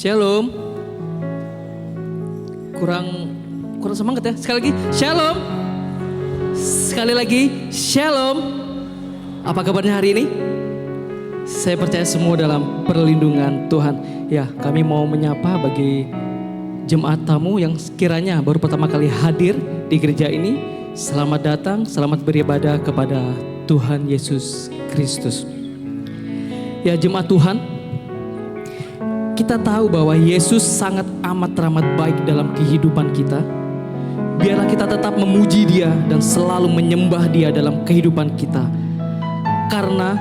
Shalom. Kurang semangat ya. Sekali lagi, shalom. Sekali lagi, shalom. Apa kabarnya hari ini? Saya percaya semua dalam perlindungan Tuhan. Ya, kami mau menyapa bagi jemaat tamu yang sekiranya baru pertama kali hadir di gereja ini. Selamat datang, selamat beribadah kepada Tuhan Yesus Kristus. Ya, jemaat Tuhan, kita tahu bahwa Yesus sangat amat teramat baik dalam kehidupan kita. Biarlah kita tetap memuji Dia dan selalu menyembah Dia dalam kehidupan kita. Karena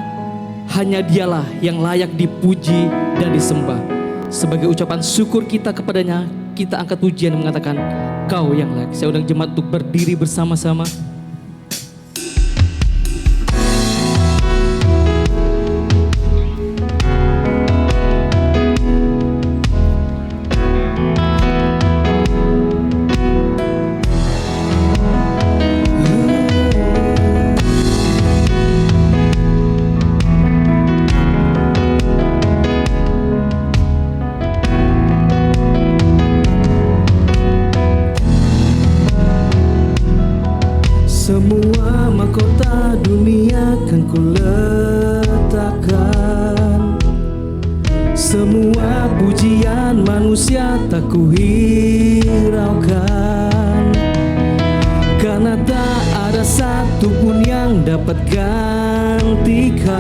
hanya Dialah yang layak dipuji dan disembah. Sebagai ucapan syukur kita kepadanya, kita angkat pujian dan mengatakan, Kau yang layak. Saya undang jemaat untuk berdiri bersama-sama. Semua mahkota dunia kan ku letakkan, semua pujian manusia tak ku hiraukan. Karena tak ada satu pun yang dapat gantikan.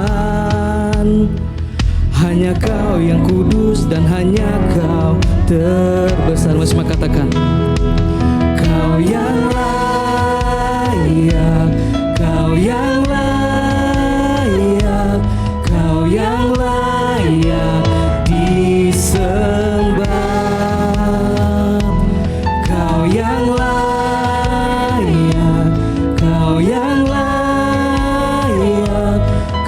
Hanya Kau yang kudus dan hanya Kau terbesar. Semua katakan, Kau yang layak, Kau yang layak, Kau yang layak disembah. Kau yang layak, Kau yang layak,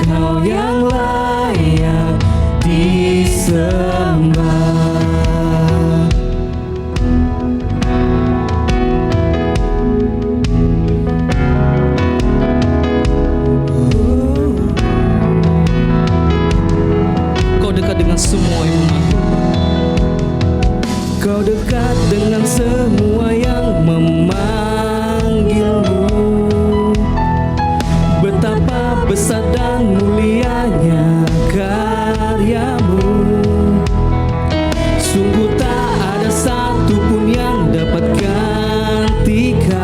Kau yang layak disembah. Semua yang memanggil. Kau dekat dengan semua yang memanggilmu. Betapa besar dan mulianya karyamu. Sungguh tak ada satu pun yang dapat gantikan.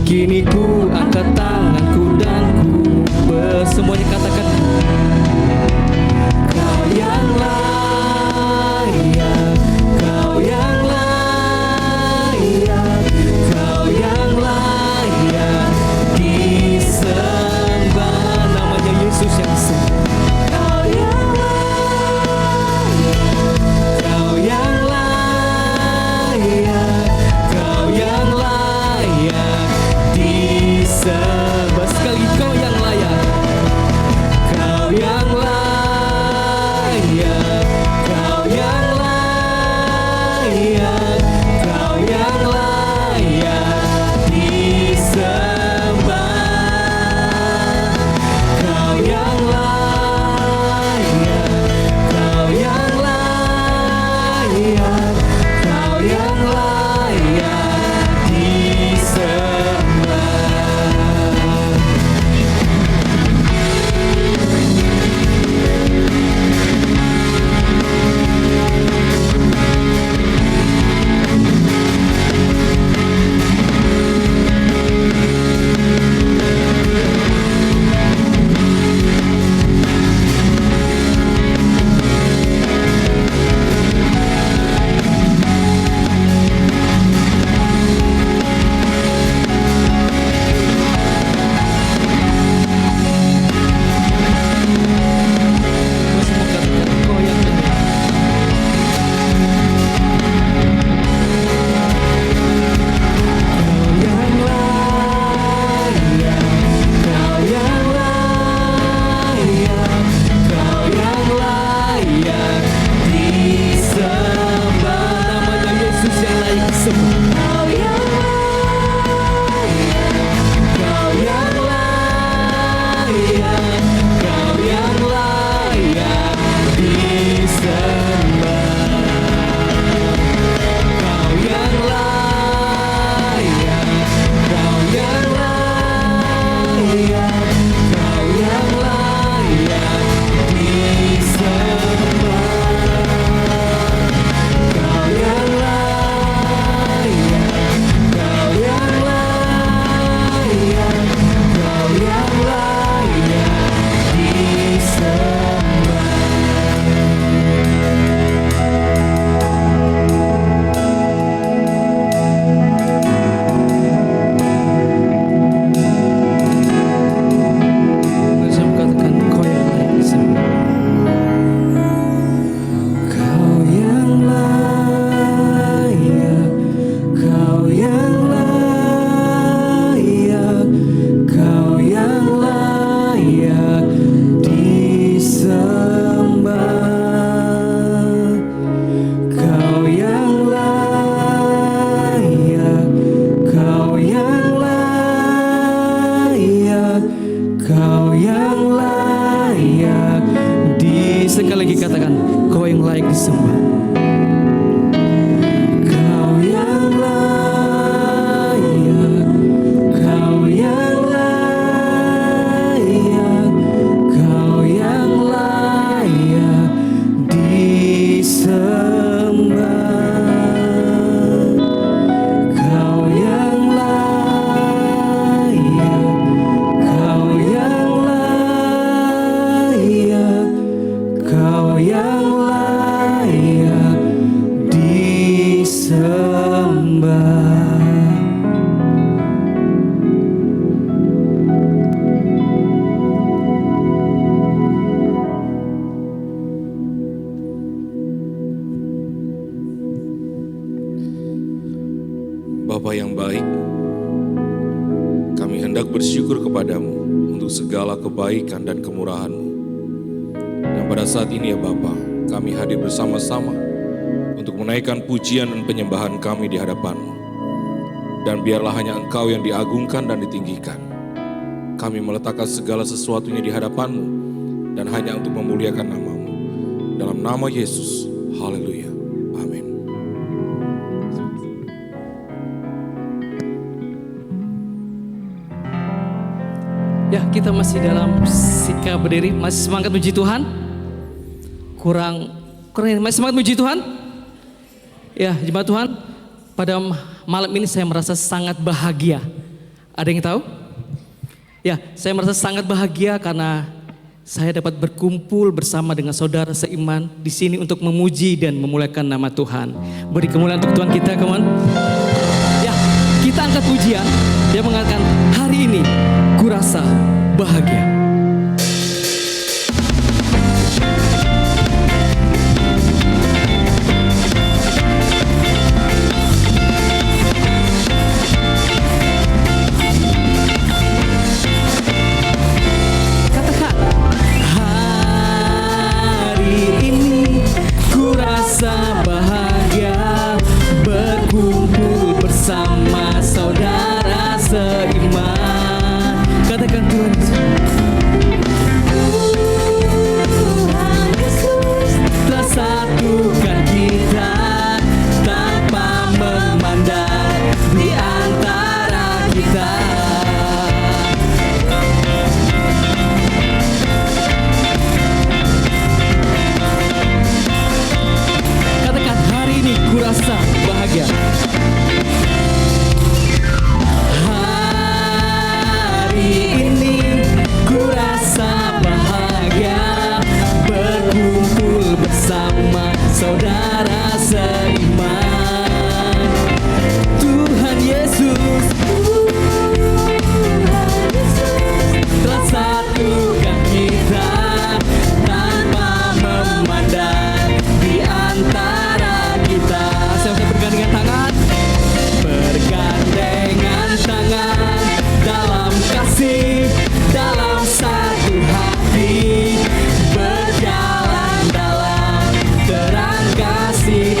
Kini ku angkat tanganku dan ku semuanya katakan, Kau yang layak, Kau yang layak. Bapa yang baik, kami hendak bersyukur kepadamu untuk segala kebaikan dan kemurahan-Mu. Dan pada saat ini ya Bapa, kami hadir bersama-sama untuk menaikkan pujian dan penyembahan kami di hadapan-Mu. Dan biarlah hanya Engkau yang diagungkan dan ditinggikan. Kami meletakkan segala sesuatunya di hadapan-Mu dan hanya untuk memuliakan nama-Mu. Dalam nama Yesus, haleluya, amin. Ya, kita masih dalam sikap berdiri, masih semangat puji Tuhan. Kurang masih semangat puji Tuhan. Ya, jemaat Tuhan, pada malam ini saya merasa sangat bahagia. Ada yang tahu? Ya, saya merasa sangat bahagia karena saya dapat berkumpul bersama dengan saudara seiman di sini untuk memuji dan memuliakan nama Tuhan. Beri kemuliaan untuk Tuhan kita, kawan. Ya, kita angkat pujian. Dia mengatakan, hari ini kurasa bahagia. Bahagia berkumpul bersama saudara seiman. Katakan Tuhan Yesus telah satukan kita tanpa memandang di antara kita. Kurasa bahagia. Hari ini kurasa bahagia berkumpul bersama saudara seiman. Tuhan Yesus telah satukan kita tanpa memandang di antara kita. Saya bergandengan tangan, bergandengan tangan dalam kasih, dalam satu hati, berjalan dalam terang kasih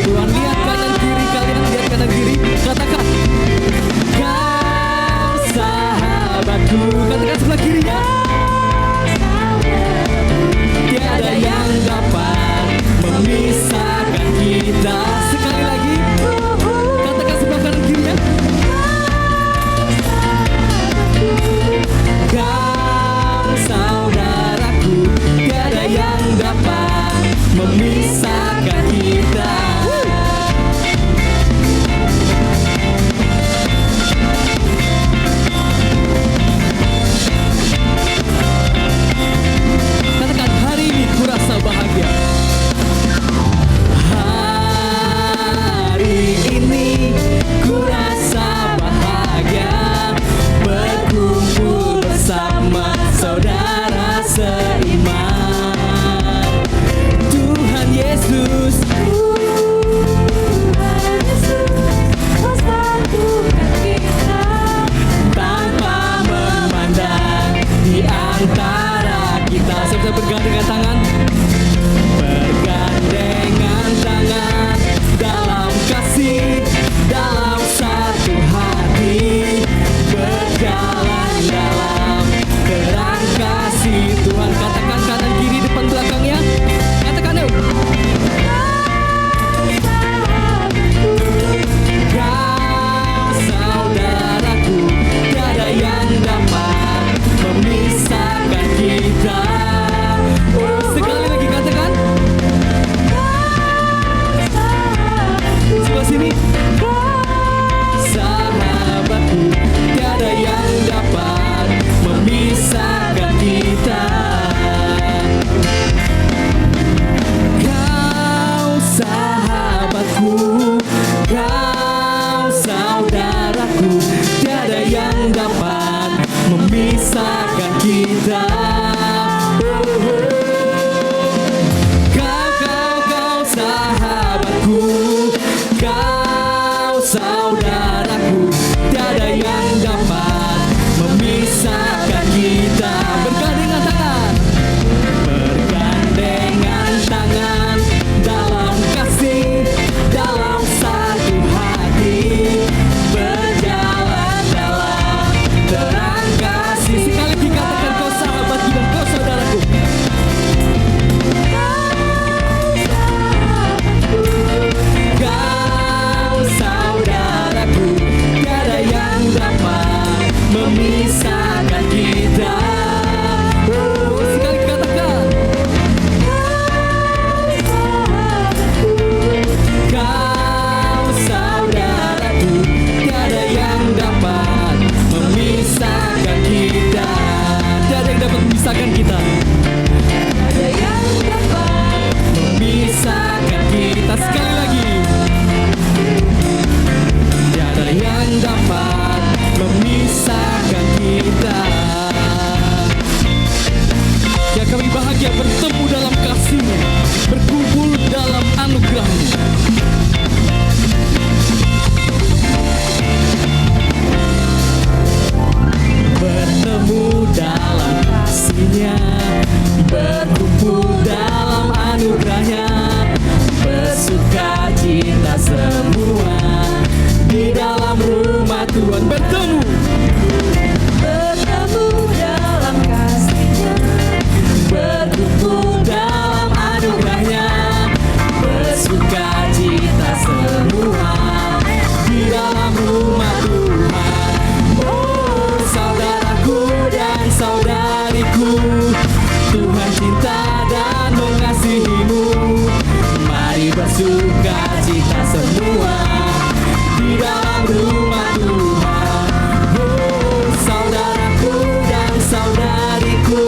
bersukacita semua di dalam rumah Tuhan. Oh, saudaraku dan saudariku,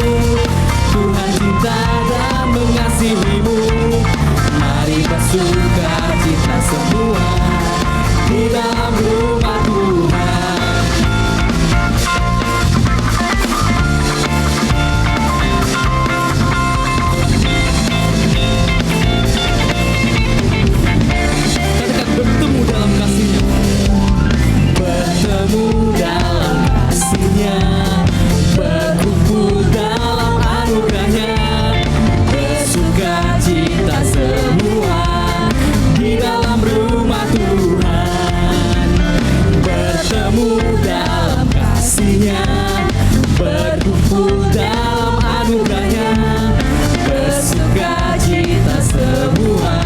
Tuhan cinta dan mengasihimu. Mari bersukacita semua di dalam rumah Tuhan. Katakan bertemu dalam kasih-Nya. Bertemu dalam kasih-Nya, berkumpul dalam anugerah-Nya, bersukacita semua di dalam rumah Tuhan. Bertemu dalam kasih-Nya, berkumpul dalam anugerah-Nya, bersukacita semua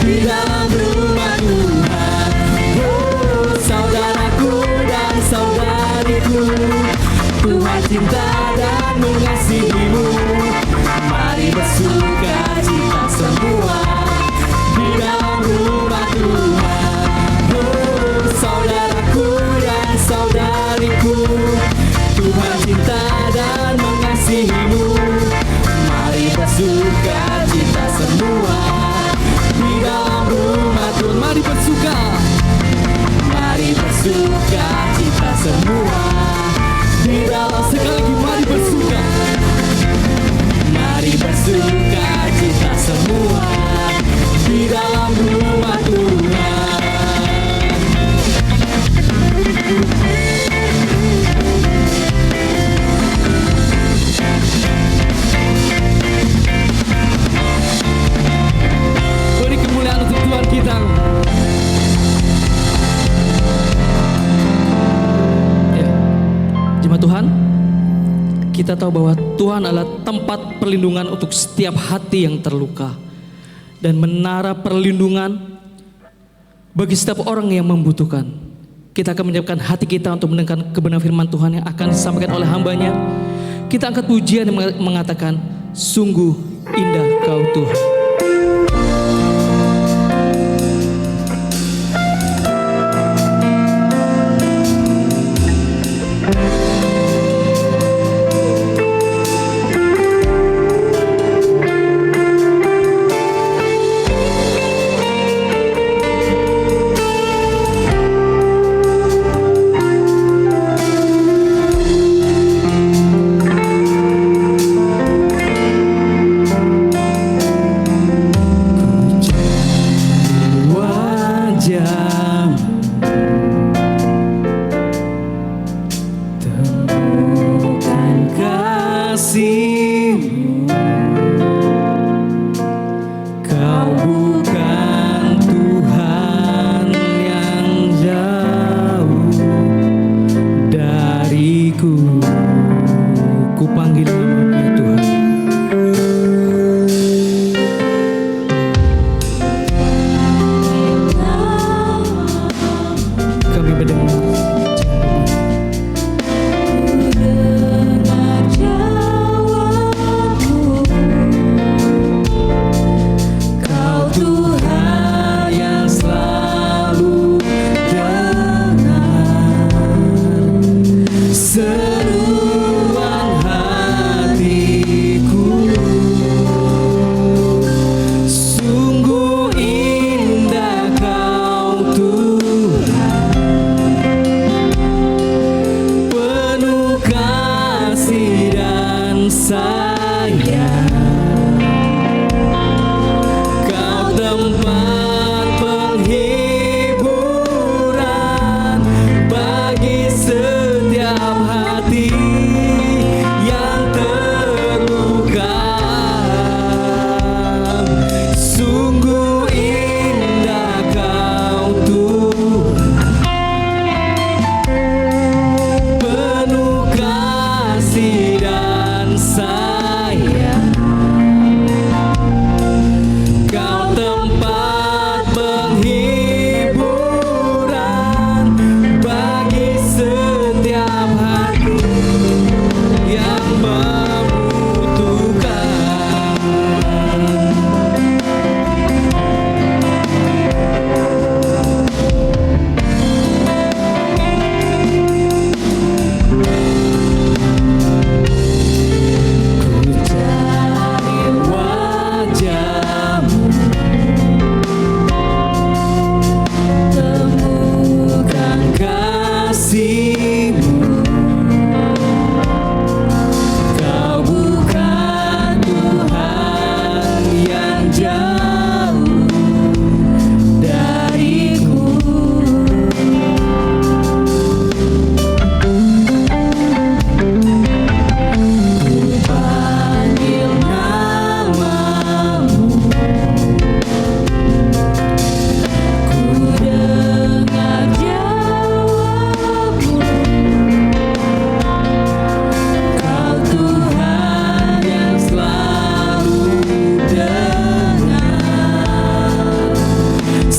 di dalam rumah Tuhan. Oh, saudaraku dan saudariku, Tuhan cinta dan mengasihimu. Mari bersukacita semua di dalam rumah Tuhan. Oh, saudaraku dan saudariku, Tuhan cinta dan mengasihimu. Mari bersukacita semua di dalam rumah Tuhan. Mari bersuka, mari bersukacita semua di dalam, sekali lagi mari bersuka. Mari bersukacita semua di dalam rumah Tuhan. Beri kemuliaan untuk Tuhan kita. Ya, jemaat Tuhan, kita tahu bahwa Tuhan adalah tempat perlindungan untuk setiap hati yang terluka dan menara perlindungan bagi setiap orang yang membutuhkan. Kita akan menyiapkan hati kita untuk mendengarkan kebenaran firman Tuhan yang akan disampaikan oleh hamba-Nya. Kita angkat pujian yang mengatakan, sungguh indah Kau Tuhan.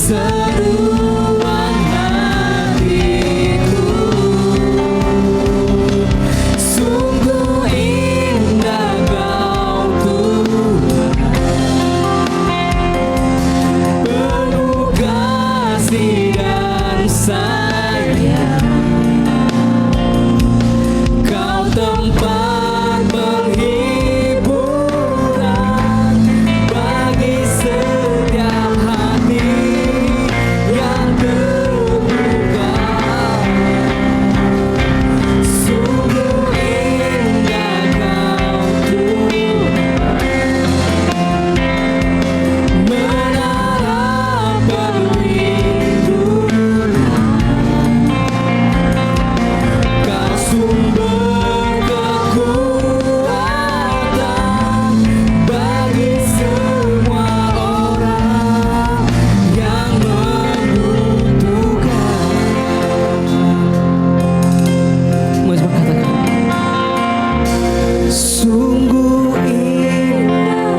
seruan hatiku. Sungguh indah Kau Tuhan, penuh kasih dan sayang. Kau tempat penghiburan bagi setiap hati yang terluka. Sungguh indah Kau Tuhan, menara perlindungan. Kau sumber kekuatan bagi semua orang yang membutuhkan. Mari katakan, sungguh indah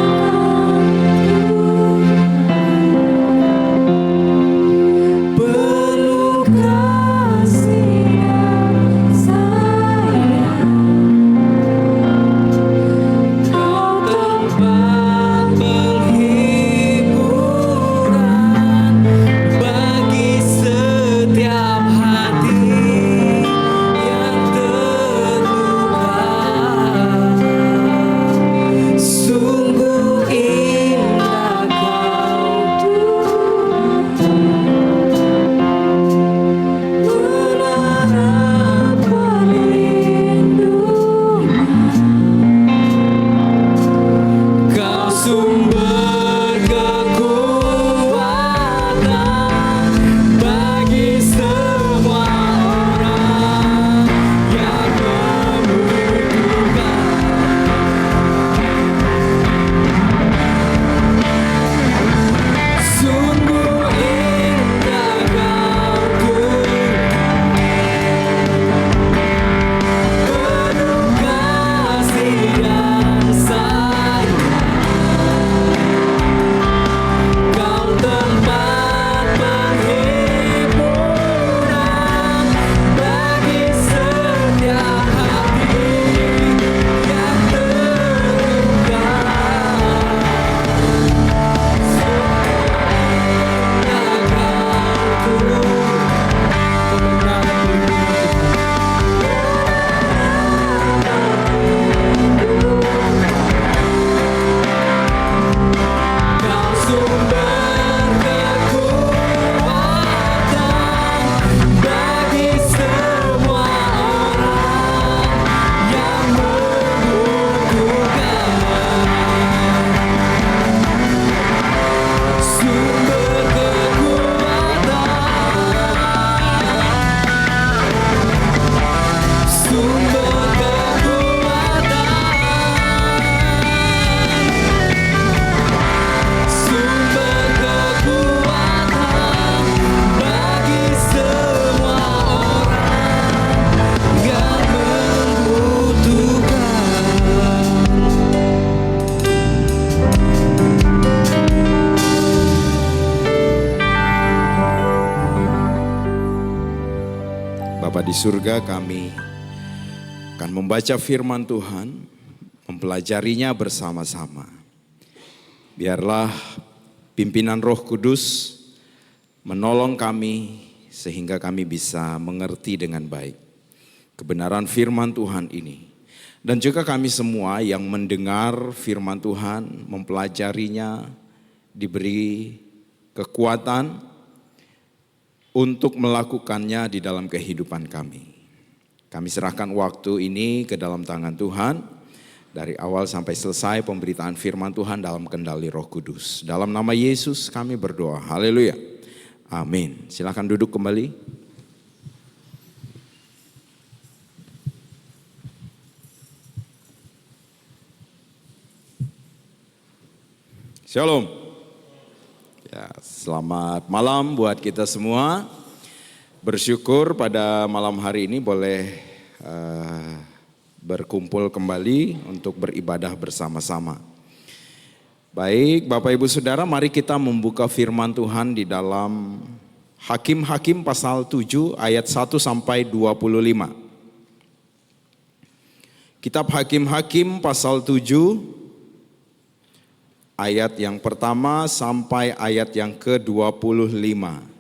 penuh kasih dan sayang. Kau tempat penghiburan bagi setiap hati yang terluka. Sungguh indah Kau Tuhan, menara perlindungan. Kau sumber kekuatan bagi semua orang yang membutuhkan. Sungguh indah Kau Tuhan, penuh kasih dan sayang. Kau tempat penghiburan bagi setiap hati yang terluka. Kau sumber kekuatan bagi semua orang yang membutuhkan. Sumber kekuatan, sumber kekuatan, sumber kekuatan bagi semua orang yang membutuhkan. Bapa di surga, kami akan membaca firman Tuhan, mempelajarinya bersama-sama. Biarlah pimpinan Roh Kudus menolong kami sehingga kami bisa mengerti dengan baik kebenaran firman Tuhan ini. Dan juga kami semua yang mendengar firman Tuhan, mempelajarinya, diberi kekuatan untuk melakukannya di dalam kehidupan kami. Kami serahkan waktu ini ke dalam tangan Tuhan, dari awal sampai selesai pemberitaan firman Tuhan dalam kendali Roh Kudus. Dalam nama Yesus kami berdoa, haleluya, amin. Silakan duduk kembali. Shalom. Ya, selamat malam buat kita semua. Bersyukur pada malam hari ini boleh berkumpul kembali untuk beribadah bersama-sama. Baik, Bapak Ibu Saudara, mari kita membuka firman Tuhan di dalam Hakim-Hakim pasal 7 ayat 1 sampai 25. Kitab Hakim-Hakim pasal 7 ayat yang pertama sampai ayat yang ke-25.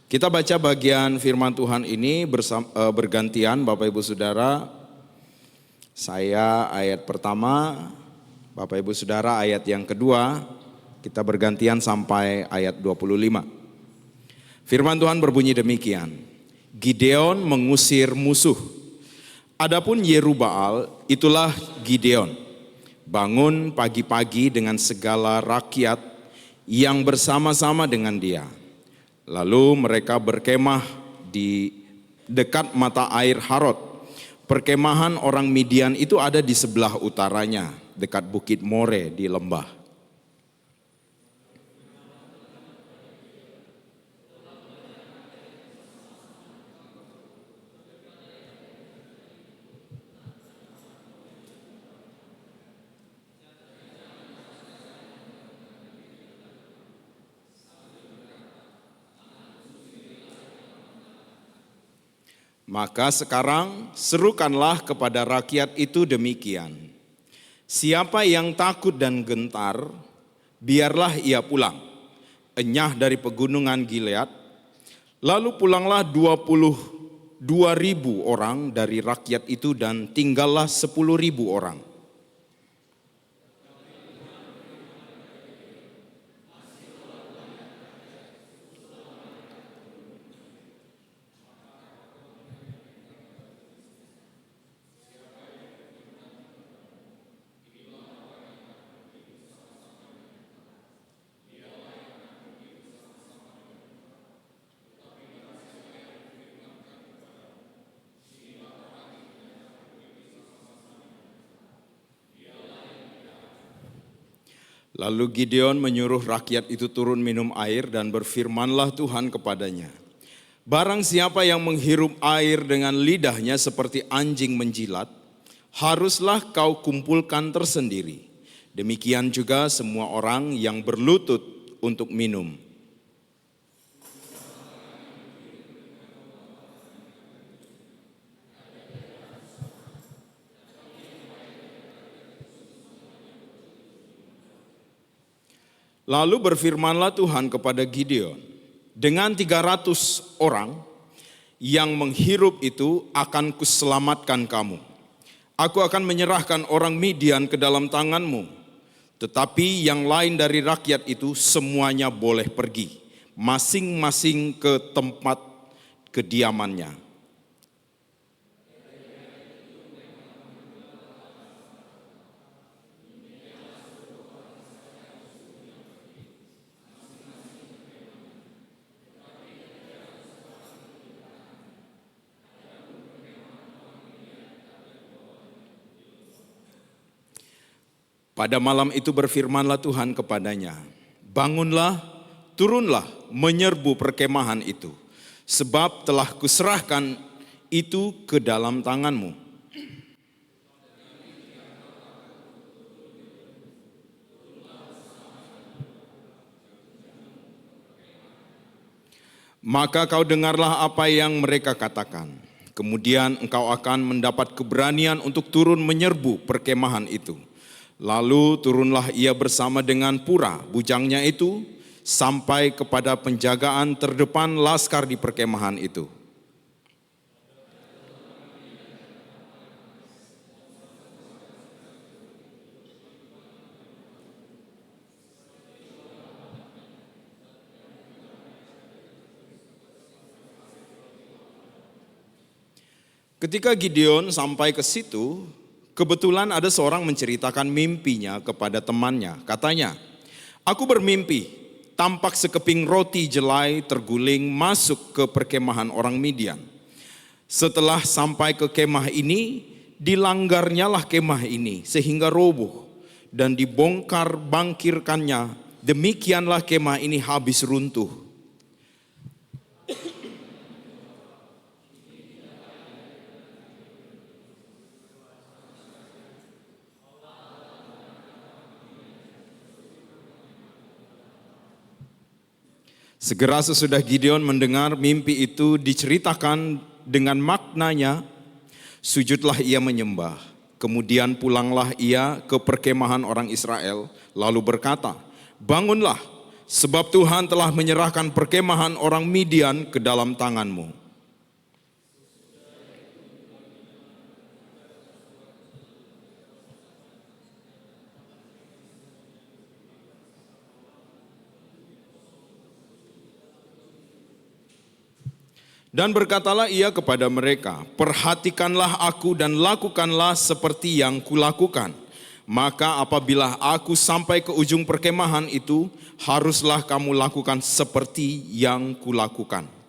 Kita baca bagian firman Tuhan ini bergantian Bapak Ibu Saudara. Saya ayat pertama, Bapak Ibu Saudara ayat yang kedua, kita bergantian sampai ayat 25. Firman Tuhan berbunyi demikian. Gideon mengusir musuh. Adapun Yerubbaal, itulah Gideon. Bangun pagi-pagi dengan segala rakyat yang bersama-sama dengan dia. Lalu mereka berkemah di dekat mata air Harod. Perkemahan orang Midian itu ada di sebelah utaranya, dekat Bukit More di lembah. Maka sekarang serukanlah kepada rakyat itu demikian. Siapa yang takut dan gentar, biarlah ia pulang. Enyah dari pegunungan Gilead. Lalu pulanglah 22.000 orang dari rakyat itu dan tinggallah 10.000 orang. Lalu Gideon menyuruh rakyat itu turun minum air dan berfirmanlah Tuhan kepadanya. Barang siapa yang menghirup air dengan lidahnya seperti anjing menjilat, haruslah kau kumpulkan tersendiri. Demikian juga semua orang yang berlutut untuk minum. Lalu berfirmanlah Tuhan kepada Gideon, dengan 300 orang yang menghirup itu akan kuselamatkan kamu. Aku akan menyerahkan orang Midian ke dalam tanganmu, tetapi yang lain dari rakyat itu semuanya boleh pergi, masing-masing ke tempat kediamannya. Pada malam itu berfirmanlah Tuhan kepadanya, bangunlah, turunlah, menyerbu perkemahan itu, sebab telah kuserahkan itu ke dalam tanganmu. Maka kau dengarlah apa yang mereka katakan. Kemudian engkau akan mendapat keberanian untuk turun menyerbu perkemahan itu. Lalu turunlah ia bersama dengan Pura, bujangnya itu, sampai kepada penjagaan terdepan laskar di perkemahan itu. Ketika Gideon sampai ke situ, kebetulan ada seorang menceritakan mimpinya kepada temannya. Katanya, aku bermimpi, tampak sekeping roti jelai terguling masuk ke perkemahan orang Midian. Setelah sampai ke kemah ini, dilanggarnyalah kemah ini sehingga roboh dan dibongkar bangkirkannya. Demikianlah kemah ini habis runtuh. Segera sesudah Gideon mendengar mimpi itu diceritakan dengan maknanya, sujudlah ia menyembah. Kemudian pulanglah ia ke perkemahan orang Israel, lalu berkata, bangunlah, sebab Tuhan telah menyerahkan perkemahan orang Midian ke dalam tanganmu. Dan berkatalah ia kepada mereka, perhatikanlah aku dan lakukanlah seperti yang kulakukan. Maka apabila aku sampai ke ujung perkemahan itu, haruslah kamu lakukan seperti yang kulakukan.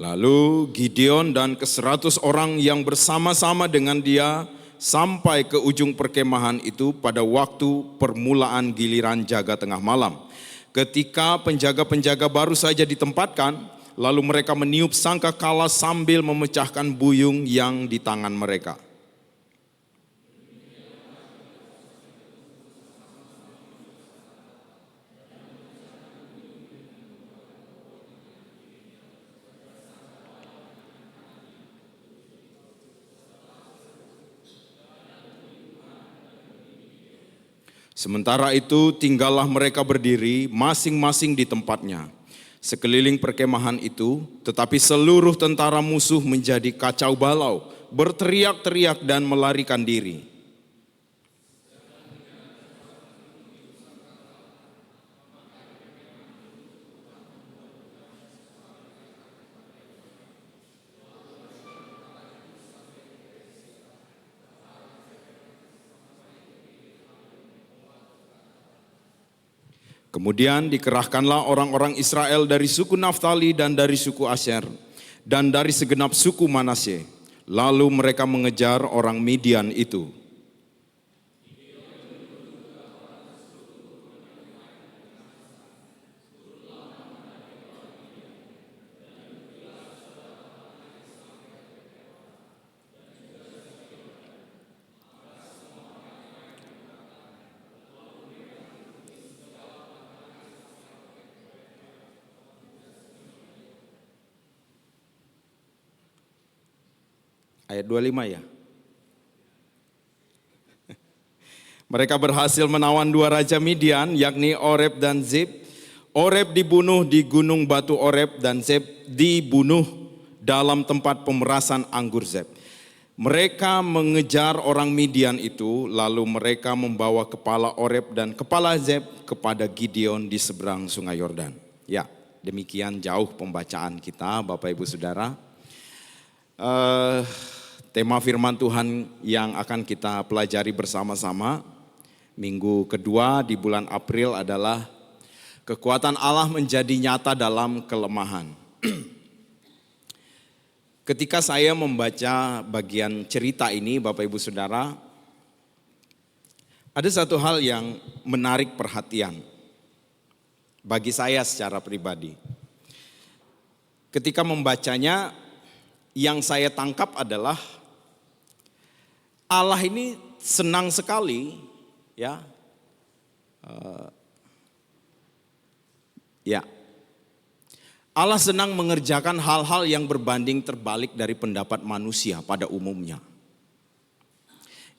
Lalu Gideon dan ke-100 orang yang bersama-sama dengan dia sampai ke ujung perkemahan itu pada waktu permulaan giliran jaga tengah malam. Ketika penjaga-penjaga baru saja ditempatkan, lalu mereka meniup sangkakala sambil memecahkan buyung yang di tangan mereka. Sementara itu tinggallah mereka berdiri masing-masing di tempatnya sekeliling perkemahan itu, tetapi seluruh tentara musuh menjadi kacau balau, berteriak-teriak dan melarikan diri. Kemudian dikerahkanlah orang-orang Israel dari suku Naftali dan dari suku Asyer dan dari segenap suku Manasye. Lalu mereka mengejar orang Midian itu. Ayat 25 ya. Mereka berhasil menawan dua raja Midian, yakni Oreb dan Zeb. Oreb dibunuh di gunung batu Oreb dan Zeb dibunuh dalam tempat pemerasan anggur Zeb. Mereka mengejar orang Midian itu, lalu mereka membawa kepala Oreb dan kepala Zeb kepada Gideon di seberang sungai Yordan. Ya, demikian jauh pembacaan kita Bapak Ibu Saudara. Tema firman Tuhan yang akan kita pelajari bersama-sama minggu kedua di bulan April adalah kekuatan Allah menjadi nyata dalam kelemahan. Ketika saya membaca bagian cerita ini Bapak Ibu Saudara, ada satu hal yang menarik perhatian bagi saya secara pribadi. Ketika membacanya, yang saya tangkap adalah Allah ini senang sekali ya. Allah senang mengerjakan hal-hal yang berbanding terbalik dari pendapat manusia pada umumnya.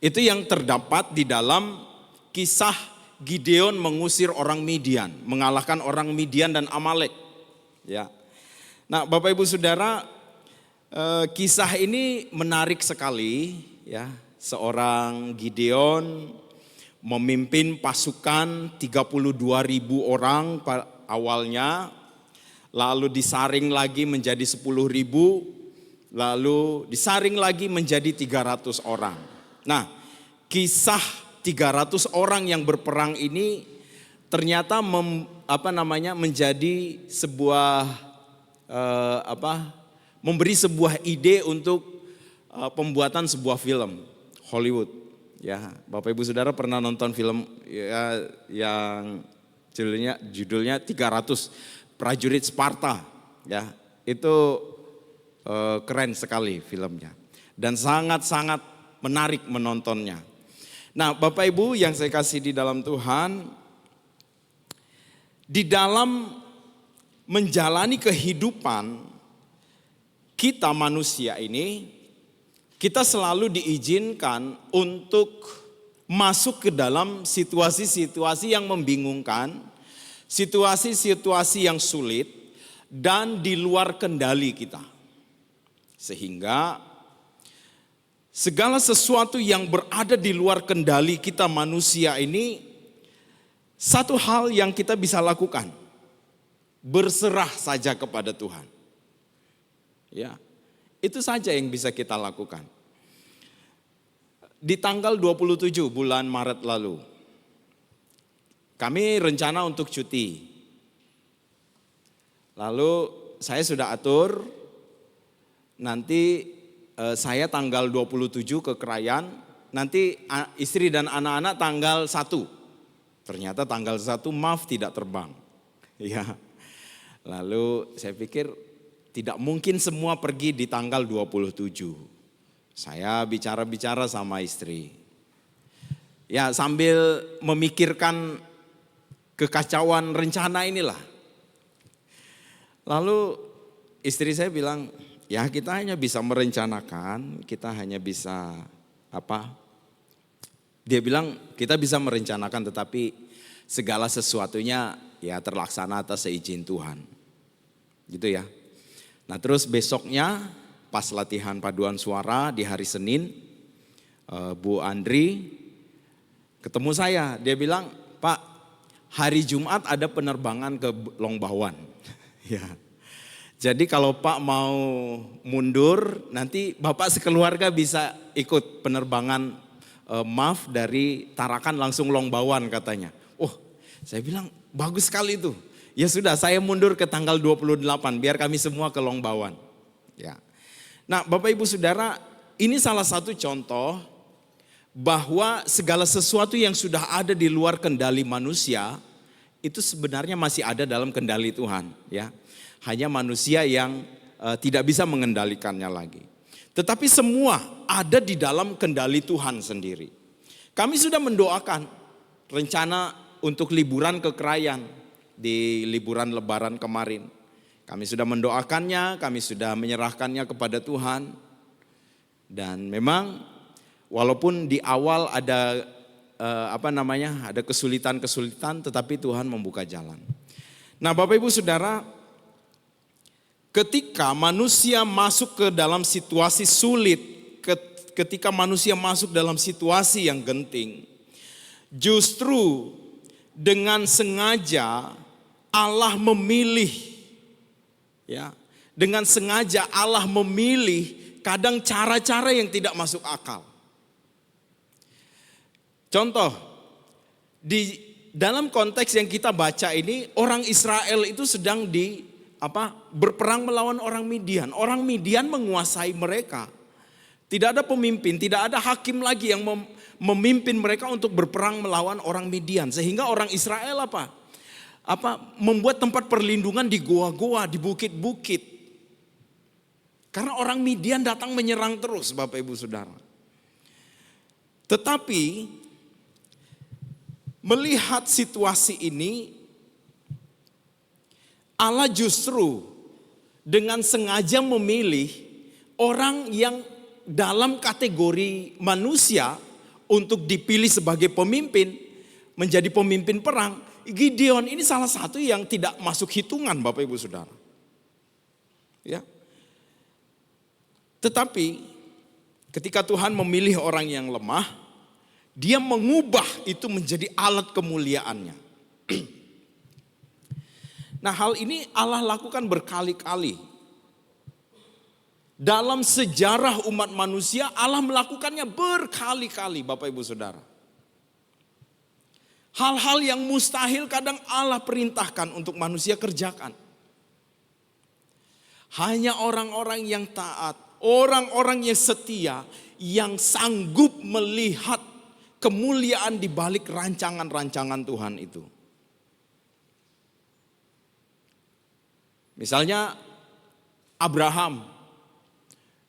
Itu yang terdapat di dalam kisah Gideon mengusir orang Midian, mengalahkan orang Midian dan Amalek. Ya. Nah, Bapak Ibu Saudara, kisah ini menarik sekali ya. Seorang Gideon memimpin pasukan 32.000 orang awalnya, lalu disaring lagi menjadi 10.000, lalu disaring lagi menjadi 300 orang. Nah, kisah 300 orang yang berperang ini ternyata menjadi sebuah memberi sebuah ide untuk pembuatan sebuah film Hollywood. Ya, Bapak Ibu Saudara pernah nonton film ya, yang judulnya 300. prajurit Sparta, ya itu keren sekali filmnya dan sangat-sangat menarik menontonnya. Nah, Bapak Ibu yang saya kasih di dalam Tuhan, di dalam menjalani kehidupan kita manusia ini, kita selalu diizinkan untuk masuk ke dalam situasi-situasi yang membingungkan, situasi-situasi yang sulit dan di luar kendali kita. Sehingga segala sesuatu yang berada di luar kendali kita manusia ini, satu hal yang kita bisa lakukan, berserah saja kepada Tuhan. Ya, itu saja yang bisa kita lakukan. Di tanggal 27 bulan Maret lalu, kami rencana untuk cuti. Lalu saya sudah atur, nanti saya tanggal 27 ke Krayan, nanti istri dan anak-anak tanggal 1. Ternyata tanggal 1 maaf tidak terbang. Ya. Lalu saya pikir tidak mungkin semua pergi di tanggal 27. Saya bicara-bicara sama istri. Ya, sambil memikirkan kekacauan rencana inilah. Lalu istri saya bilang, ya kita hanya bisa merencanakan, kita hanya bisa apa? Dia bilang kita bisa merencanakan tetapi segala sesuatunya ya terlaksana atas seizin Tuhan. Gitu ya. Nah terus besoknya pas latihan paduan suara di hari Senin, Bu Andri ketemu saya. Dia bilang, Pak, hari Jumat ada penerbangan ke Longbawan. Ya. Jadi kalau Pak mau mundur, nanti Bapak sekeluarga bisa ikut penerbangan maaf dari Tarakan langsung Longbawan katanya. Oh, saya bilang bagus sekali itu. Ya sudah, saya mundur ke tanggal 28 biar kami semua ke Longbawan. Ya. Nah, Bapak Ibu Saudara, ini salah satu contoh bahwa segala sesuatu yang sudah ada di luar kendali manusia itu sebenarnya masih ada dalam kendali Tuhan, ya. Hanya manusia yang tidak bisa mengendalikannya lagi. Tetapi semua ada di dalam kendali Tuhan sendiri. Kami sudah mendoakan rencana untuk liburan ke Krayan di liburan Lebaran kemarin. Kami sudah mendoakannya, kami sudah menyerahkannya kepada Tuhan. Dan memang walaupun di awal ada ada kesulitan-kesulitan, tetapi Tuhan membuka jalan. Nah, Bapak Ibu Saudara, ketika manusia masuk ke dalam situasi sulit, ketika manusia masuk dalam situasi yang genting, justru dengan sengaja Allah memilih, ya, dengan sengaja Allah memilih kadang cara-cara yang tidak masuk akal. Contoh, di dalam konteks yang kita baca ini, orang Israel itu sedang berperang melawan orang Midian. Orang Midian menguasai mereka. Tidak ada pemimpin, tidak ada hakim lagi yang memimpin mereka untuk berperang melawan orang Midian. Sehingga orang Israel membuat tempat perlindungan di goa-goa, di bukit-bukit. Karena orang Midian datang menyerang terus, Bapak Ibu Saudara. Tetapi melihat situasi ini, Allah justru dengan sengaja memilih orang yang dalam kategori manusia untuk dipilih sebagai pemimpin, menjadi pemimpin perang. Gideon ini salah satu yang tidak masuk hitungan, Bapak Ibu Saudara. Ya. Tetapi ketika Tuhan memilih orang yang lemah, Dia mengubah itu menjadi alat kemuliaannya. Nah, hal ini Allah lakukan berkali-kali. Dalam sejarah umat manusia, Allah melakukannya berkali-kali, Bapak Ibu Saudara. Hal-hal yang mustahil kadang Allah perintahkan untuk manusia kerjakan. Hanya orang-orang yang taat, orang-orang yang setia, yang sanggup melihat kemuliaan di balik rancangan-rancangan Tuhan itu. Misalnya Abraham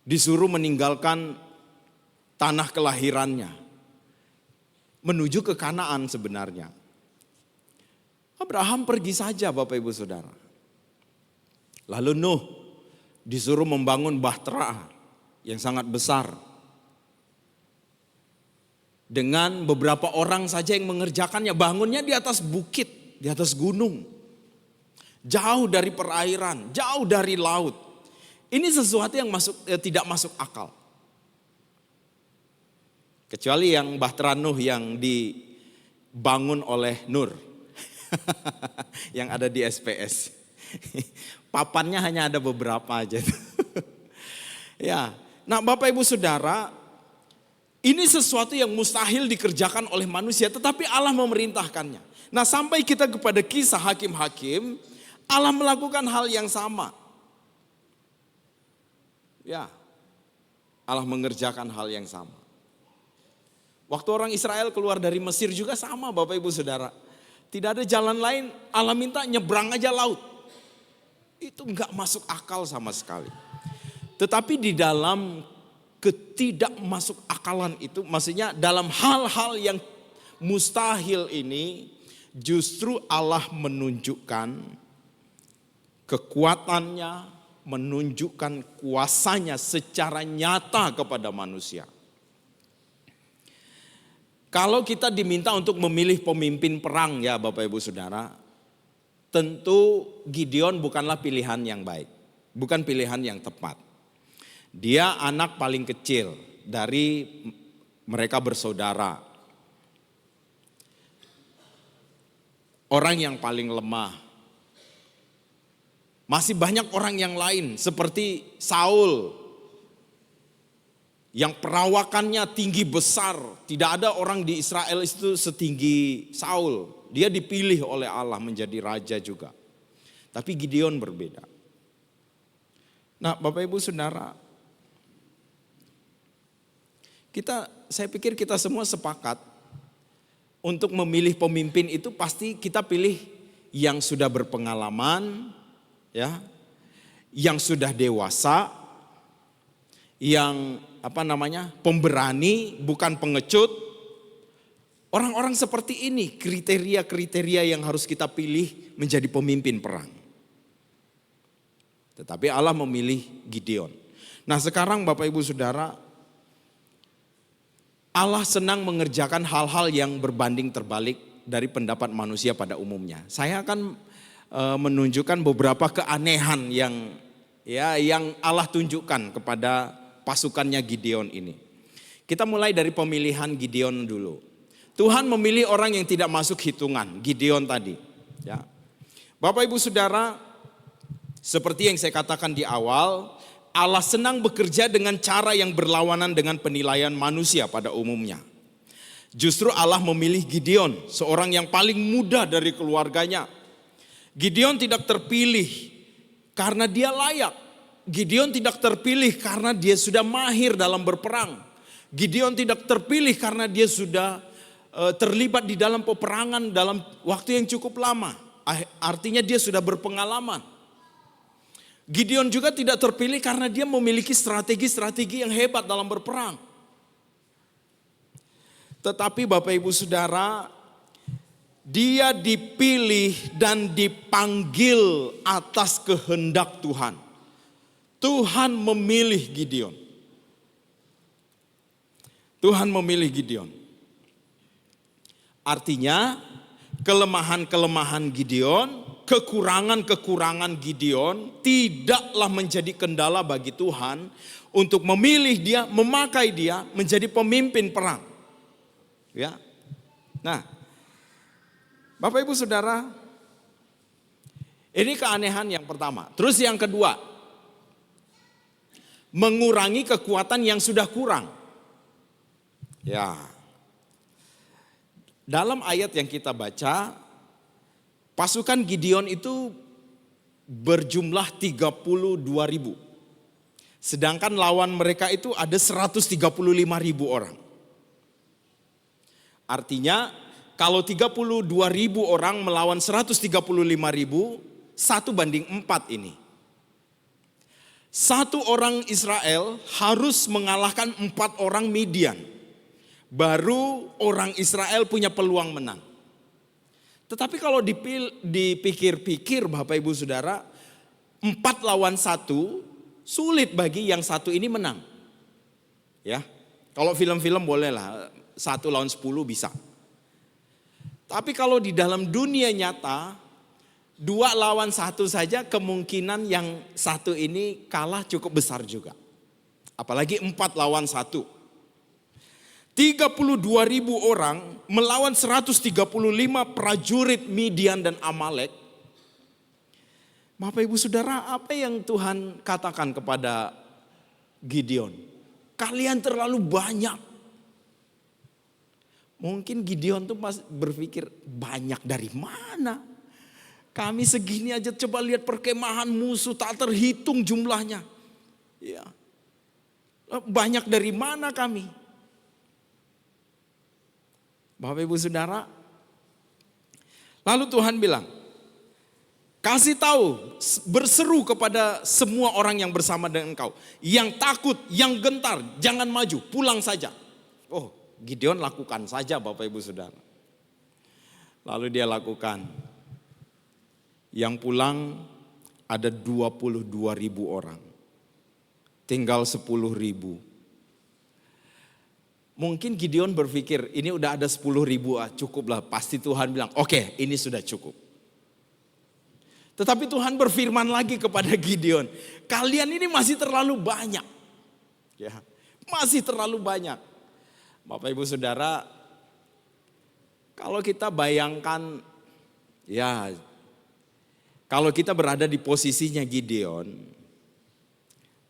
disuruh meninggalkan tanah kelahirannya, menuju ke Kanaan sebenarnya. Abraham pergi saja Bapak Ibu Saudara. Lalu Nuh disuruh membangun bahtera yang sangat besar. Dengan beberapa orang saja yang mengerjakannya, bangunnya di atas bukit, di atas gunung. Jauh dari perairan, jauh dari laut. Ini sesuatu yang tidak masuk akal. Kecuali yang bahtera Nuh yang dibangun oleh Nur. Yang ada di SPS. Papannya hanya ada beberapa aja. Ya, nah Bapak Ibu Saudara, ini sesuatu yang mustahil dikerjakan oleh manusia, tetapi Allah memerintahkannya. Nah, sampai kita kepada kisah hakim-hakim, Allah melakukan hal yang sama. Ya, Allah mengerjakan hal yang sama. Waktu orang Israel keluar dari Mesir juga sama Bapak Ibu Saudara. Tidak ada jalan lain, Allah minta nyebrang aja laut. Itu enggak masuk akal sama sekali. Tetapi di dalam ketidak masuk akalan itu, maksudnya dalam hal-hal yang mustahil ini, justru Allah menunjukkan kekuatannya, menunjukkan kuasanya secara nyata kepada manusia. Kalau kita diminta untuk memilih pemimpin perang ya Bapak Ibu Saudara, tentu Gideon bukanlah pilihan yang baik, bukan pilihan yang tepat. Dia anak paling kecil dari mereka bersaudara. Orang yang paling lemah. Masih banyak orang yang lain seperti Saul. Yang perawakannya tinggi besar. Tidak ada orang di Israel itu setinggi Saul. Dia dipilih oleh Allah menjadi raja juga. Tapi Gideon berbeda. Nah Bapak Ibu Saudara, saya pikir kita semua sepakat untuk memilih pemimpin itu pasti kita pilih yang sudah berpengalaman, ya, yang sudah dewasa, yang pemberani, bukan pengecut. Orang-orang seperti ini kriteria-kriteria yang harus kita pilih menjadi pemimpin perang. Tetapi Allah memilih Gideon. Nah sekarang Bapak Ibu Saudara, Allah senang mengerjakan hal-hal yang berbanding terbalik dari pendapat manusia pada umumnya. Saya akan menunjukkan beberapa keanehan yang Allah tunjukkan kepada pasukannya Gideon ini. Kita mulai dari pemilihan Gideon dulu. Tuhan memilih orang yang tidak masuk hitungan, Gideon tadi. Ya. Bapak Ibu Saudara, seperti yang saya katakan di awal, Allah senang bekerja dengan cara yang berlawanan dengan penilaian manusia pada umumnya. Justru Allah memilih Gideon, seorang yang paling muda dari keluarganya. Gideon tidak terpilih karena dia layak. Gideon tidak terpilih karena dia sudah mahir dalam berperang. Gideon tidak terpilih karena dia sudah terlibat di dalam peperangan dalam waktu yang cukup lama. Artinya dia sudah berpengalaman. Gideon juga tidak terpilih karena dia memiliki strategi-strategi yang hebat dalam berperang. Tetapi Bapak Ibu Saudara, dia dipilih dan dipanggil atas kehendak Tuhan. Tuhan memilih Gideon. Tuhan memilih Gideon. Artinya kelemahan-kelemahan Gideon, kekurangan-kekurangan Gideon tidaklah menjadi kendala bagi Tuhan untuk memilih dia, memakai dia menjadi pemimpin perang. Ya. Nah, Bapak Ibu Saudara, ini keanehan yang pertama. Terus yang kedua, mengurangi kekuatan yang sudah kurang. Ya. Dalam ayat yang kita baca, pasukan Gideon itu berjumlah 32.000. Sedangkan lawan mereka itu ada 135.000 orang. Artinya kalau 32.000 orang melawan 135.000, 1:4 ini. Satu orang Israel harus mengalahkan 4 orang Midian. Baru orang Israel punya peluang menang. Tetapi kalau dipikir-pikir Bapak Ibu Saudara, 4 lawan 1 sulit bagi yang satu ini menang. Ya, kalau film-film bolehlah 1 lawan 10 bisa. Tapi kalau di dalam dunia nyata 2 lawan 1 saja kemungkinan yang satu ini kalah cukup besar juga. Apalagi 4 lawan 1. 32.000 orang melawan 135 prajurit Midian dan Amalek. Bapak Ibu Saudara, apa yang Tuhan katakan kepada Gideon? Kalian terlalu banyak. Mungkin Gideon tuh pas berpikir, banyak dari mana? Kami segini aja, coba lihat perkemahan musuh tak terhitung jumlahnya. Ya. Banyak dari mana kami? Bapak Ibu Saudara, lalu Tuhan bilang, kasih tahu, berseru kepada semua orang yang bersama dengan engkau. Yang takut, yang gentar, jangan maju, pulang saja. Oh, Gideon lakukan saja Bapak Ibu Saudara. Lalu dia lakukan. Yang pulang ada 22.000 orang. Tinggal 10.000. Mungkin Gideon berpikir ini udah ada 10.000 cukup lah. Pasti Tuhan bilang oke, ini sudah cukup. Tetapi Tuhan berfirman lagi kepada Gideon. Kalian ini masih terlalu banyak. Ya, masih terlalu banyak. Bapak Ibu Saudara, kalau kita bayangkan, ya, kalau kita berada di posisinya Gideon,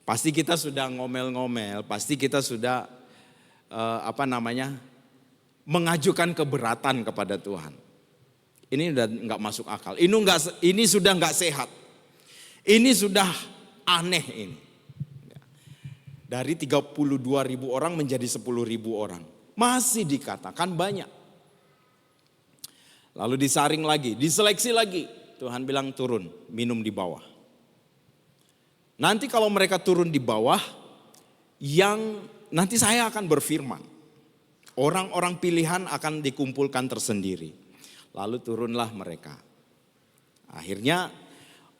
pasti kita sudah ngomel-ngomel, pasti kita sudah mengajukan keberatan kepada Tuhan. Ini udah nggak masuk akal. Ini sudah nggak sehat. Ini sudah aneh ini. Dari 32.000 orang menjadi 10.000 orang. Masih dikatakan banyak. Lalu disaring lagi, diseleksi lagi. Tuhan bilang turun, minum di bawah. Nanti kalau mereka turun di bawah, nanti saya akan berfirman. Orang-orang pilihan akan dikumpulkan tersendiri. Lalu turunlah mereka. Akhirnya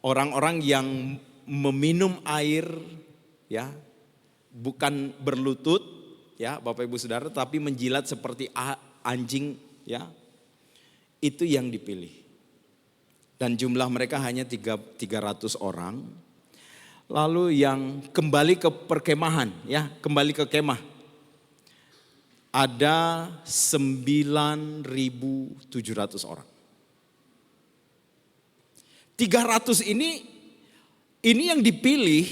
orang-orang yang meminum air, ya, bukan berlutut, ya Bapak Ibu Saudara, tapi menjilat seperti anjing, ya, itu yang dipilih. Dan jumlah mereka hanya 300 orang. Lalu yang kembali ke perkemahan, ya, kembali ke kemah. Ada 9.700 orang. 300 ini yang dipilih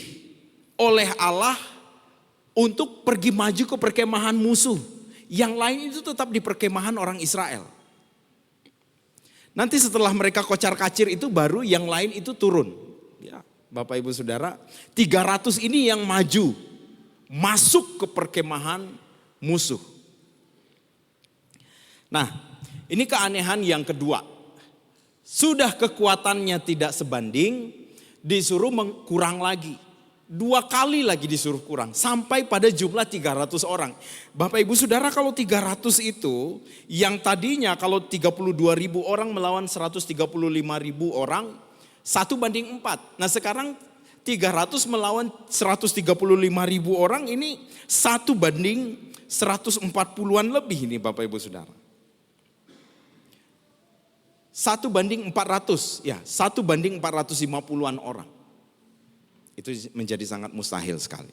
oleh Allah untuk pergi maju ke perkemahan musuh. Yang lain itu tetap di perkemahan orang Israel. Nanti setelah mereka kocar-kacir itu baru yang lain itu turun. Ya. Bapak Ibu Saudara, 300 ini yang maju, masuk ke perkemahan musuh. Nah, ini keanehan yang kedua. Sudah kekuatannya tidak sebanding, disuruh kurang lagi. 2 kali lagi disuruh kurang, sampai pada jumlah 300 orang. Bapak Ibu Saudara, kalau 300 itu, yang tadinya kalau 32.000 orang melawan 135.000 orang, 1:4. Nah sekarang 300 melawan 135.000 orang, ini 1:140-an lebih ini Bapak Ibu Saudara. 1:400, ya 1:450-an orang. Itu menjadi sangat mustahil sekali.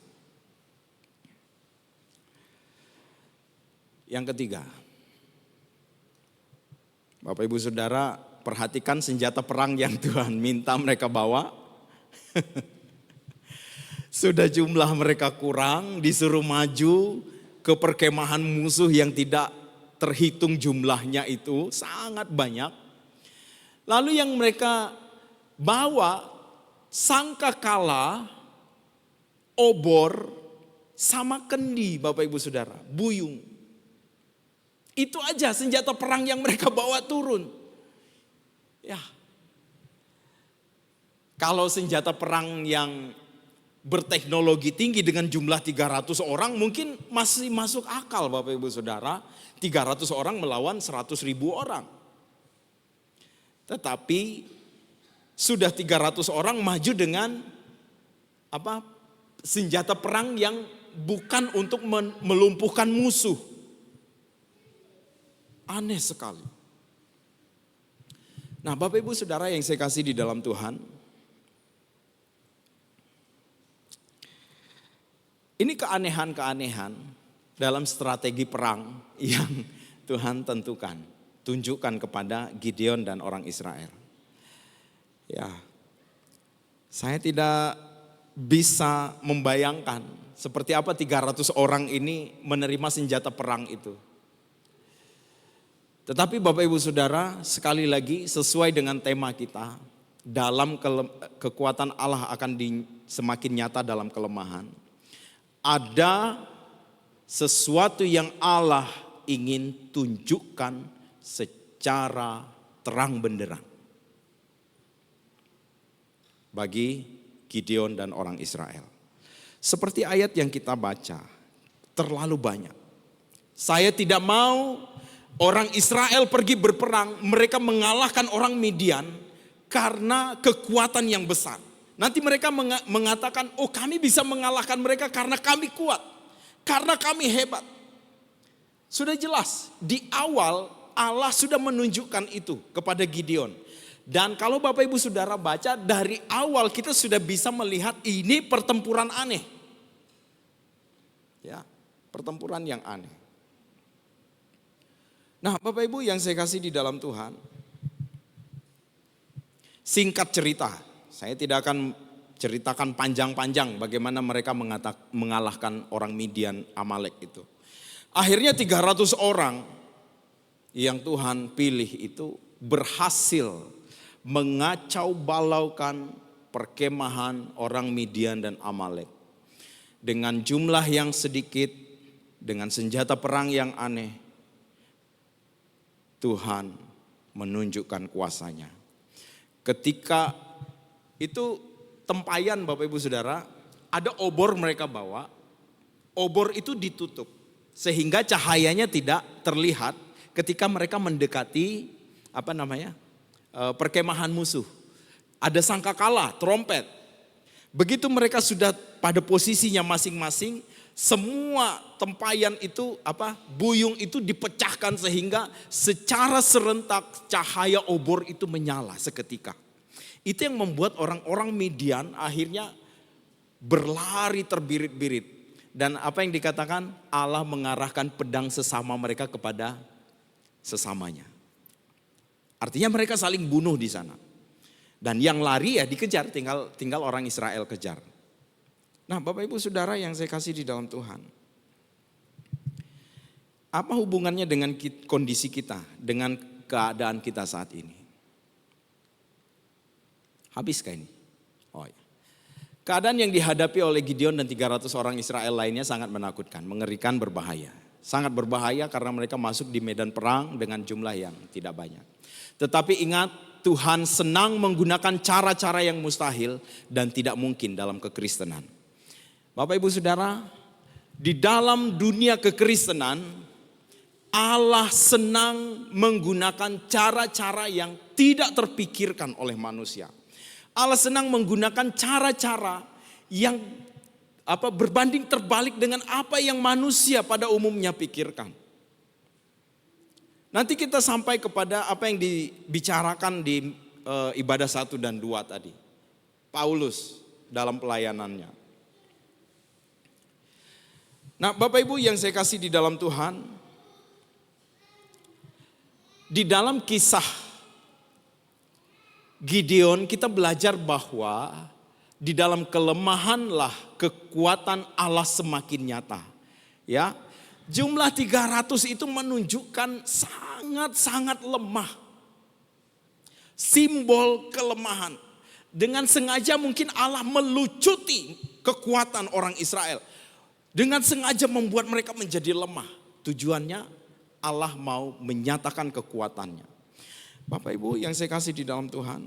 Yang ketiga, Bapak Ibu Saudara, perhatikan senjata perang yang Tuhan minta mereka bawa. Sudah jumlah mereka kurang, disuruh maju ke perkemahan musuh yang tidak terhitung jumlahnya itu sangat banyak. Lalu yang mereka bawa sangkakala, obor, sama kendi Bapak Ibu Saudara, buyung. Itu aja senjata perang yang mereka bawa turun. Ya, kalau senjata perang yang berteknologi tinggi dengan jumlah 300 orang mungkin masih masuk akal Bapak Ibu Saudara. 300 orang melawan 100.000 orang. Tetapi sudah 300 orang maju dengan senjata perang yang bukan untuk melumpuhkan musuh. Aneh sekali. Nah, Bapak Ibu Saudara yang saya kasih di dalam Tuhan, ini keanehan-keanehan dalam strategi perang yang Tuhan tentukan, tunjukkan kepada Gideon dan orang Israel. Ya, saya tidak bisa membayangkan seperti apa 300 orang ini menerima senjata perang itu. Tetapi Bapak Ibu Saudara, sekali lagi sesuai dengan tema kita, dalam kekuatan Allah akan semakin nyata dalam kelemahan. Ada sesuatu yang Allah ingin tunjukkan secara terang benderang bagi Gideon dan orang Israel. Seperti ayat yang kita baca, terlalu banyak. Saya tidak mau orang Israel pergi berperang, mereka mengalahkan orang Midian karena kekuatan yang besar. Nanti mereka mengatakan, oh kami bisa mengalahkan mereka karena kami kuat, karena kami hebat. Sudah jelas, di awal Allah sudah menunjukkan itu kepada Gideon. Dan kalau Bapak Ibu Saudara baca, dari awal kita sudah bisa melihat ini pertempuran aneh. Ya, pertempuran yang aneh. Nah, Bapak Ibu yang saya kasih di dalam Tuhan, singkat cerita, saya tidak akan ceritakan panjang-panjang bagaimana mereka mengalahkan orang Midian Amalek itu. Akhirnya 300 orang yang Tuhan pilih itu berhasil mengacau balaukan perkemahan orang Midian dan Amalek. Dengan jumlah yang sedikit, dengan senjata perang yang aneh, Tuhan menunjukkan kuasanya. Ketika itu tempayan Bapak Ibu Saudara, ada obor mereka bawa, obor itu ditutup sehingga cahayanya tidak terlihat ketika mereka mendekati perkemahan musuh. Ada sangkakala, trompet. Begitu mereka sudah pada posisinya masing-masing, semua tempayan itu buyung itu dipecahkan sehingga secara serentak cahaya obor itu menyala seketika. Itu yang membuat orang-orang Midian akhirnya berlari terbirit-birit. Dan apa yang dikatakan, Allah mengarahkan pedang sesama mereka kepada sesamanya. Artinya mereka saling bunuh di sana. Dan yang lari ya dikejar, tinggal orang Israel kejar. Nah, Bapak Ibu Saudara yang saya kasih di dalam Tuhan. Apa hubungannya dengan kondisi kita, dengan keadaan kita saat ini? Habiskah ini? Oh ya. Keadaan yang dihadapi oleh Gideon dan 300 orang Israel lainnya sangat menakutkan, mengerikan, berbahaya. Sangat berbahaya karena mereka masuk di medan perang dengan jumlah yang tidak banyak. Tetapi ingat, Tuhan senang menggunakan cara-cara yang mustahil dan tidak mungkin dalam kekristenan. Bapak Ibu Saudara, di dalam dunia kekristenan, Allah senang menggunakan cara-cara yang tidak terpikirkan oleh manusia. Allah senang menggunakan cara-cara yang berbanding terbalik dengan apa yang manusia pada umumnya pikirkan. Nanti kita sampai kepada apa yang dibicarakan di ibadah 1 dan 2 tadi. Paulus dalam pelayanannya. Nah, Bapak Ibu yang saya kasih di dalam Tuhan, di dalam kisah Gideon kita belajar bahwa di dalam kelemahanlah kekuatan Allah semakin nyata. Ya, jumlah 300 itu menunjukkan sangat-sangat lemah. Simbol kelemahan. Dengan sengaja mungkin Allah melucuti kekuatan orang Israel. Dengan sengaja membuat mereka menjadi lemah. Tujuannya Allah mau menyatakan kekuatannya. Bapak Ibu yang saya kasih di dalam Tuhan.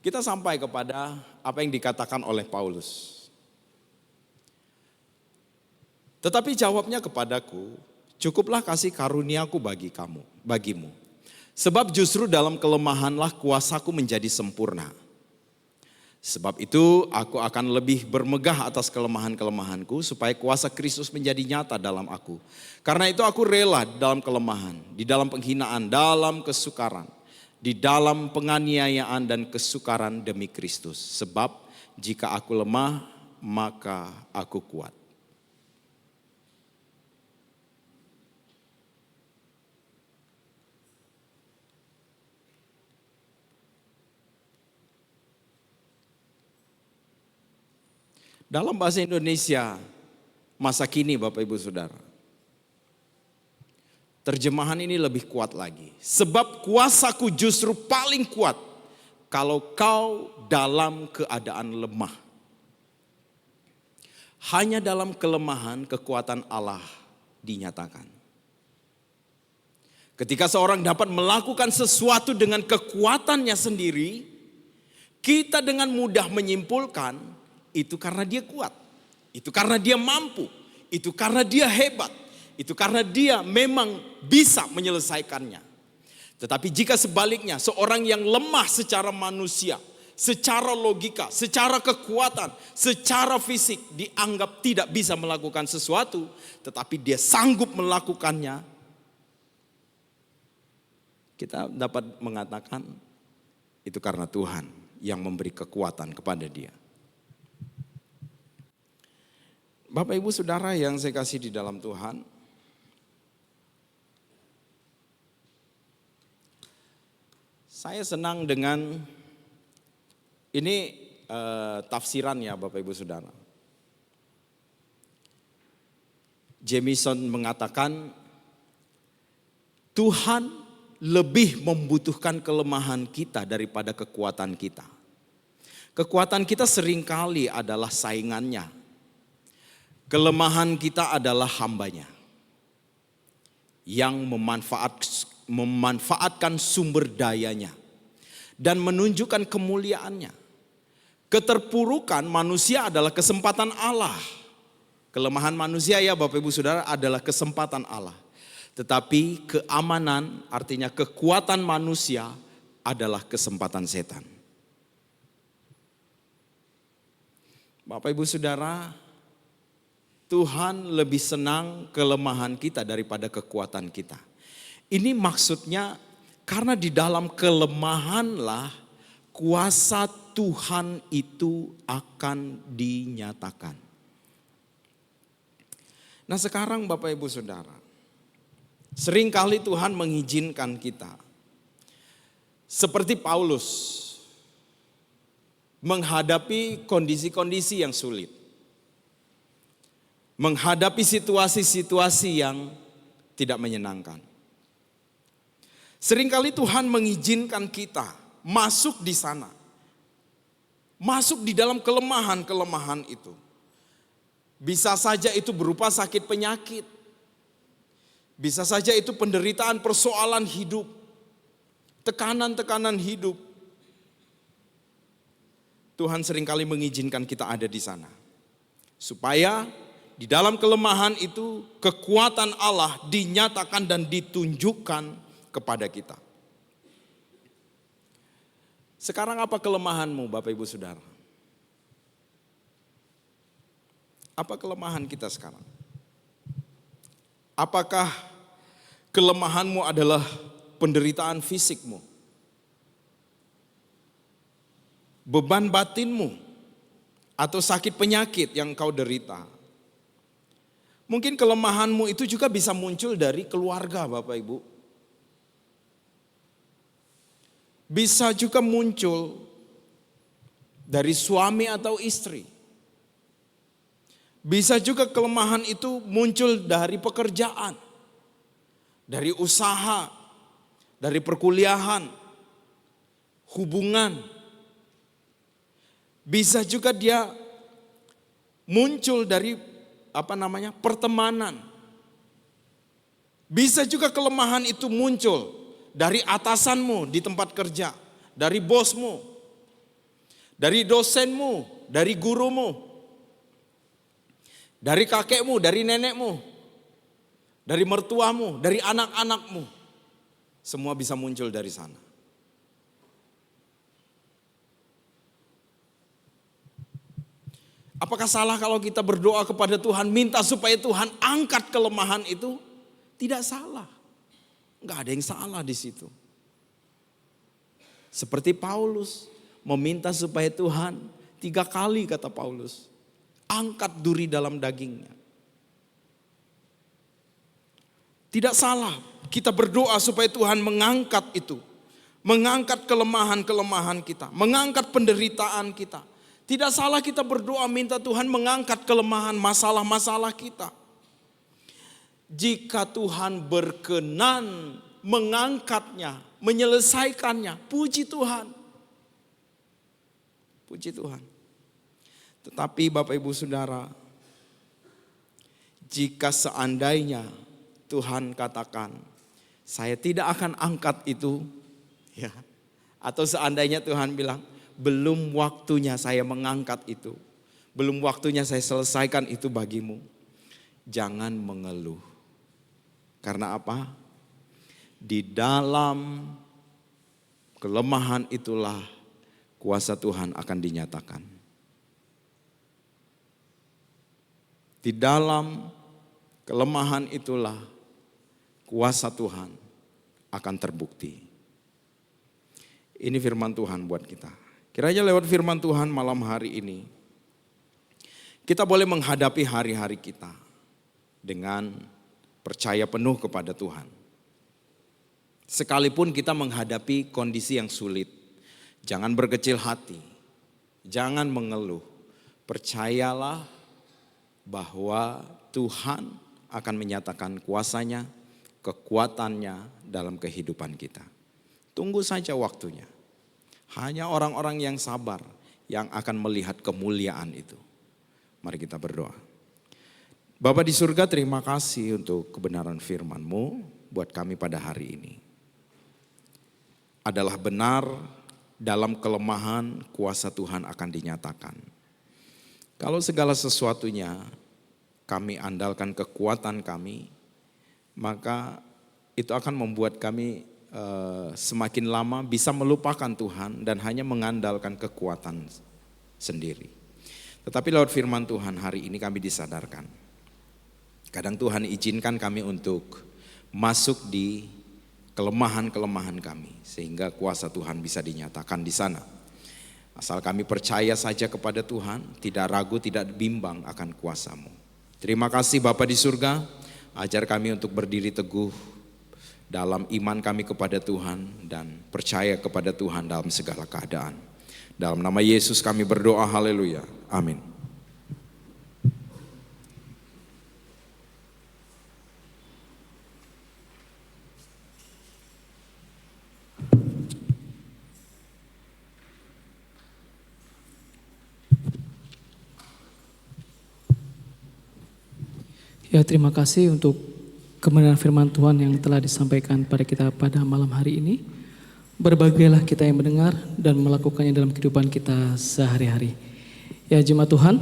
Kita sampai kepada apa yang dikatakan oleh Paulus. Tetapi jawabnya kepadaku, cukuplah kasih karuniaku bagimu. Sebab justru dalam kelemahanlah kuasaku menjadi sempurna. Sebab itu aku akan lebih bermegah atas kelemahan-kelemahanku supaya kuasa Kristus menjadi nyata dalam aku. Karena itu aku rela dalam kelemahan, di dalam penghinaan, dalam kesukaran, di dalam penganiayaan dan kesukaran demi Kristus. Sebab jika aku lemah, maka aku kuat. Dalam bahasa Indonesia masa kini Bapak Ibu Saudara, terjemahan ini lebih kuat lagi. Sebab kuasaku justru paling kuat kalau kau dalam keadaan lemah. Hanya dalam kelemahan kekuatan Allah dinyatakan. Ketika seorang dapat melakukan sesuatu dengan kekuatannya sendiri, kita dengan mudah menyimpulkan itu karena dia kuat, itu karena dia mampu, itu karena dia hebat, itu karena dia memang bisa menyelesaikannya. Tetapi jika sebaliknya seorang yang lemah secara manusia, secara logika, secara kekuatan, secara fisik dianggap tidak bisa melakukan sesuatu, tetapi dia sanggup melakukannya, kita dapat mengatakan itu karena Tuhan yang memberi kekuatan kepada dia. Bapak Ibu Saudara yang saya kasih di dalam Tuhan, saya senang dengan ini tafsiran ya Bapak Ibu Saudara. Jamieson mengatakan Tuhan lebih membutuhkan kelemahan kita daripada kekuatan kita. Kekuatan kita seringkali adalah saingannya. Kelemahan kita adalah hambanya yang memanfaatkan sumber dayanya dan menunjukkan kemuliaannya. Keterpurukan manusia adalah kesempatan Allah. Kelemahan manusia ya Bapak Ibu Saudara adalah kesempatan Allah. Tetapi keamanan artinya kekuatan manusia adalah kesempatan setan. Bapak Ibu Saudara, Tuhan lebih senang kelemahan kita daripada kekuatan kita. Ini maksudnya karena di dalam kelemahanlah kuasa Tuhan itu akan dinyatakan. Nah sekarang Bapak Ibu Saudara, seringkali Tuhan mengizinkan kita seperti Paulus menghadapi kondisi-kondisi yang sulit. Menghadapi situasi-situasi yang tidak menyenangkan. Seringkali Tuhan mengizinkan kita masuk di sana. Masuk di dalam kelemahan-kelemahan itu. Bisa saja itu berupa sakit penyakit. Bisa saja itu penderitaan persoalan hidup. Tekanan-tekanan hidup. Tuhan seringkali mengizinkan kita ada di sana. Supaya di dalam kelemahan itu kekuatan Allah dinyatakan dan ditunjukkan kepada kita. Sekarang apa kelemahanmu Bapak Ibu Saudara? Apa kelemahan kita sekarang? Apakah kelemahanmu adalah penderitaan fisikmu? Beban batinmu? Atau sakit penyakit yang kau derita? Mungkin kelemahanmu itu juga bisa muncul dari keluarga Bapak Ibu. Bisa juga muncul dari suami atau istri. Bisa juga kelemahan itu muncul dari pekerjaan, dari usaha, dari perkuliahan, hubungan. Bisa juga dia muncul dari pertemanan. Bisa juga kelemahan itu muncul dari atasanmu di tempat kerja, dari bosmu, dari dosenmu, dari gurumu, dari kakekmu, dari nenekmu, dari mertuamu, dari anak-anakmu. Semua bisa muncul dari sana. Apakah salah kalau kita berdoa kepada Tuhan, minta supaya Tuhan angkat kelemahan itu? Tidak salah. Enggak ada yang salah di situ. Seperti Paulus meminta supaya Tuhan 3 kali, kata Paulus, angkat duri dalam dagingnya. Tidak salah kita berdoa supaya Tuhan mengangkat itu. Mengangkat kelemahan-kelemahan kita. Mengangkat penderitaan kita. Tidak salah kita berdoa minta Tuhan mengangkat kelemahan masalah-masalah kita. Jika Tuhan berkenan mengangkatnya, menyelesaikannya, puji Tuhan. Puji Tuhan. Tetapi Bapak Ibu Saudara, jika seandainya Tuhan katakan, saya tidak akan angkat itu, ya, atau seandainya Tuhan bilang, belum waktunya saya mengangkat itu, belum waktunya saya selesaikan itu bagimu, jangan mengeluh. Karena apa? Di dalam kelemahan itulah kuasa Tuhan akan dinyatakan. Di dalam kelemahan itulah kuasa Tuhan akan terbukti. Ini firman Tuhan buat kita. Kiranya lewat firman Tuhan malam hari ini, kita boleh menghadapi hari-hari kita dengan percaya penuh kepada Tuhan. Sekalipun kita menghadapi kondisi yang sulit, jangan berkecil hati, jangan mengeluh. Percayalah bahwa Tuhan akan menyatakan kuasanya, kekuatannya dalam kehidupan kita. Tunggu saja waktunya. Hanya orang-orang yang sabar yang akan melihat kemuliaan itu. Mari kita berdoa. Bapa di surga, terima kasih untuk kebenaran firman-Mu buat kami pada hari ini. Adalah benar dalam kelemahan kuasa Tuhan akan dinyatakan. Kalau segala sesuatunya kami andalkan kekuatan kami, maka itu akan membuat kami semakin lama bisa melupakan Tuhan dan hanya mengandalkan kekuatan sendiri. Tetapi lewat firman Tuhan hari ini kami disadarkan. Kadang Tuhan izinkan kami untuk masuk di kelemahan-kelemahan kami. Sehingga kuasa Tuhan bisa dinyatakan di sana. Asal kami percaya saja kepada Tuhan, tidak ragu, tidak bimbang akan kuasa-Mu. Terima kasih Bapa di surga, ajar kami untuk berdiri teguh dalam iman kami kepada Tuhan dan percaya kepada Tuhan dalam segala keadaan. Dalam nama Yesus kami berdoa, haleluya, amin. Ya, terima kasih untuk kebenaran firman Tuhan yang telah disampaikan pada kita pada malam hari ini. Berbahagialah kita yang mendengar dan melakukannya dalam kehidupan kita sehari-hari. Ya jemaat Tuhan,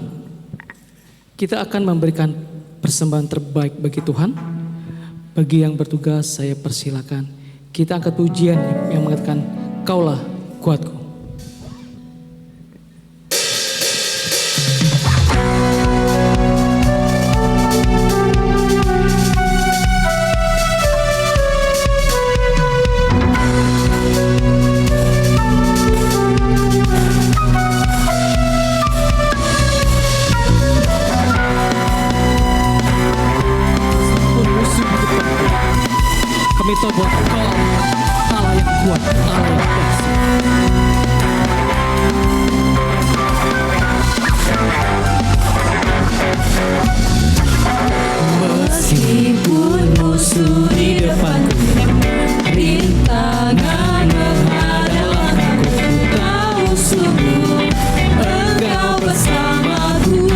kita akan memberikan persembahan terbaik bagi Tuhan. Bagi yang bertugas saya persilakan. Kita angkat pujian yang mengatakan, Kaulah kuatku. Kami tahu bahwa Kau Allah yang kuat, Allah yang dahsyat. Meskipun musuh di depanku, rintangan menghadapku, tahu sungguh Engkau bersamaku.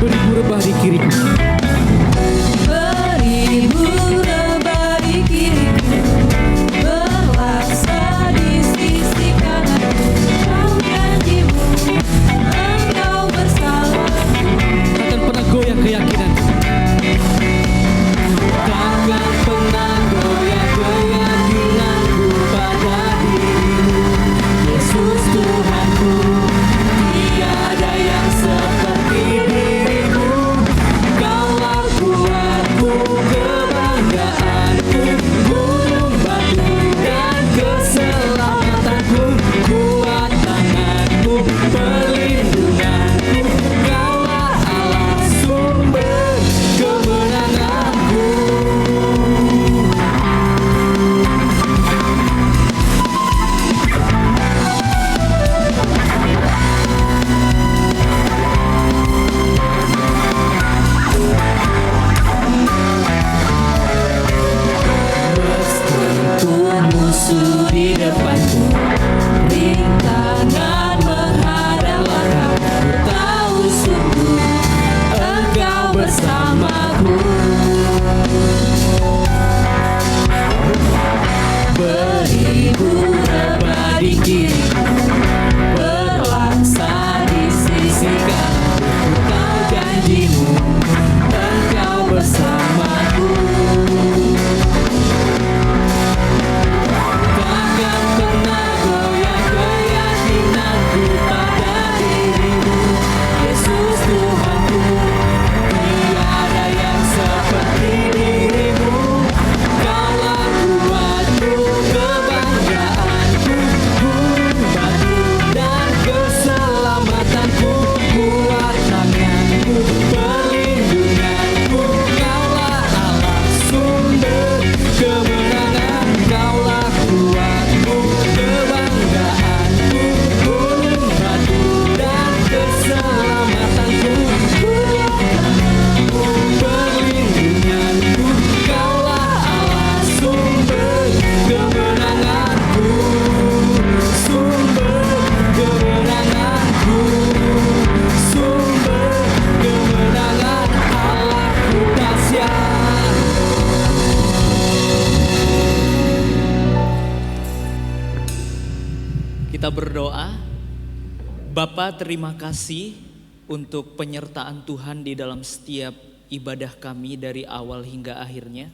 Beribu rebah di kiriku, beribu rebah di kiriku, berlaksa di musuh di depanku, rintangan menghadang langkahku. Tahu sungguh Engkau bersamaku. Beribu rebah di kiriku, berlaksa di sisi kananku. Kau janjimu Engkau bersamaku. Takkan pernah goyah keyakinanku pada dirimu, Yesus Tuhanku. Tiada yang seperti dirimu. Kaulah kuatku, kebanggaanku, gunung batu dan keselamatanku. Kuat tanganku, perlindunganku. Kaulah Allah, sumber kemenangan. Kaulah kuatku, kebanggaanku, gunung batu dan keselamatanku. Kuat tanganku, perlindunganku. Kaulah Allah, sumber kemenanganku. Sumber kemenanganku. Sumber kemenangan, Allahku dahsyat. Kita berdoa. Bapa, terima kasih untuk penyertaan Tuhan di dalam setiap ibadah kami dari awal hingga akhirnya.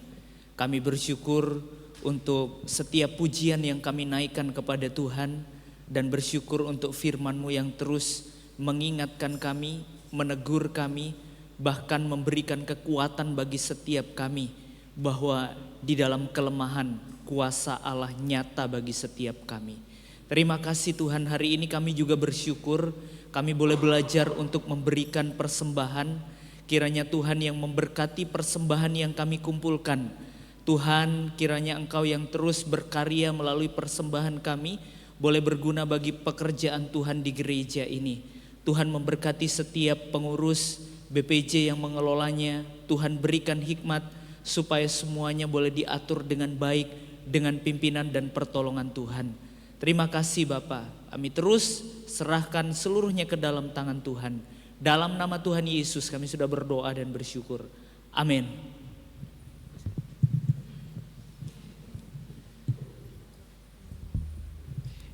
Kami bersyukur untuk setiap pujian yang kami naikkan kepada Tuhan, dan bersyukur untuk firman-Mu yang terus mengingatkan kami, menegur kami, bahkan memberikan kekuatan bagi setiap kami, bahwa di dalam kelemahan kuasa Allah nyata bagi setiap kami. Terima kasih Tuhan, hari ini kami juga bersyukur kami boleh belajar untuk memberikan persembahan. Kiranya Tuhan yang memberkati persembahan yang kami kumpulkan. Tuhan, kiranya Engkau yang terus berkarya melalui persembahan kami boleh berguna bagi pekerjaan Tuhan di gereja ini. Tuhan memberkati setiap pengurus BPJ yang mengelolanya. Tuhan berikan hikmat supaya semuanya boleh diatur dengan baik dengan pimpinan dan pertolongan Tuhan. Terima kasih Bapa. Kami terus serahkan seluruhnya ke dalam tangan Tuhan. Dalam nama Tuhan Yesus kami sudah berdoa dan bersyukur. Amin.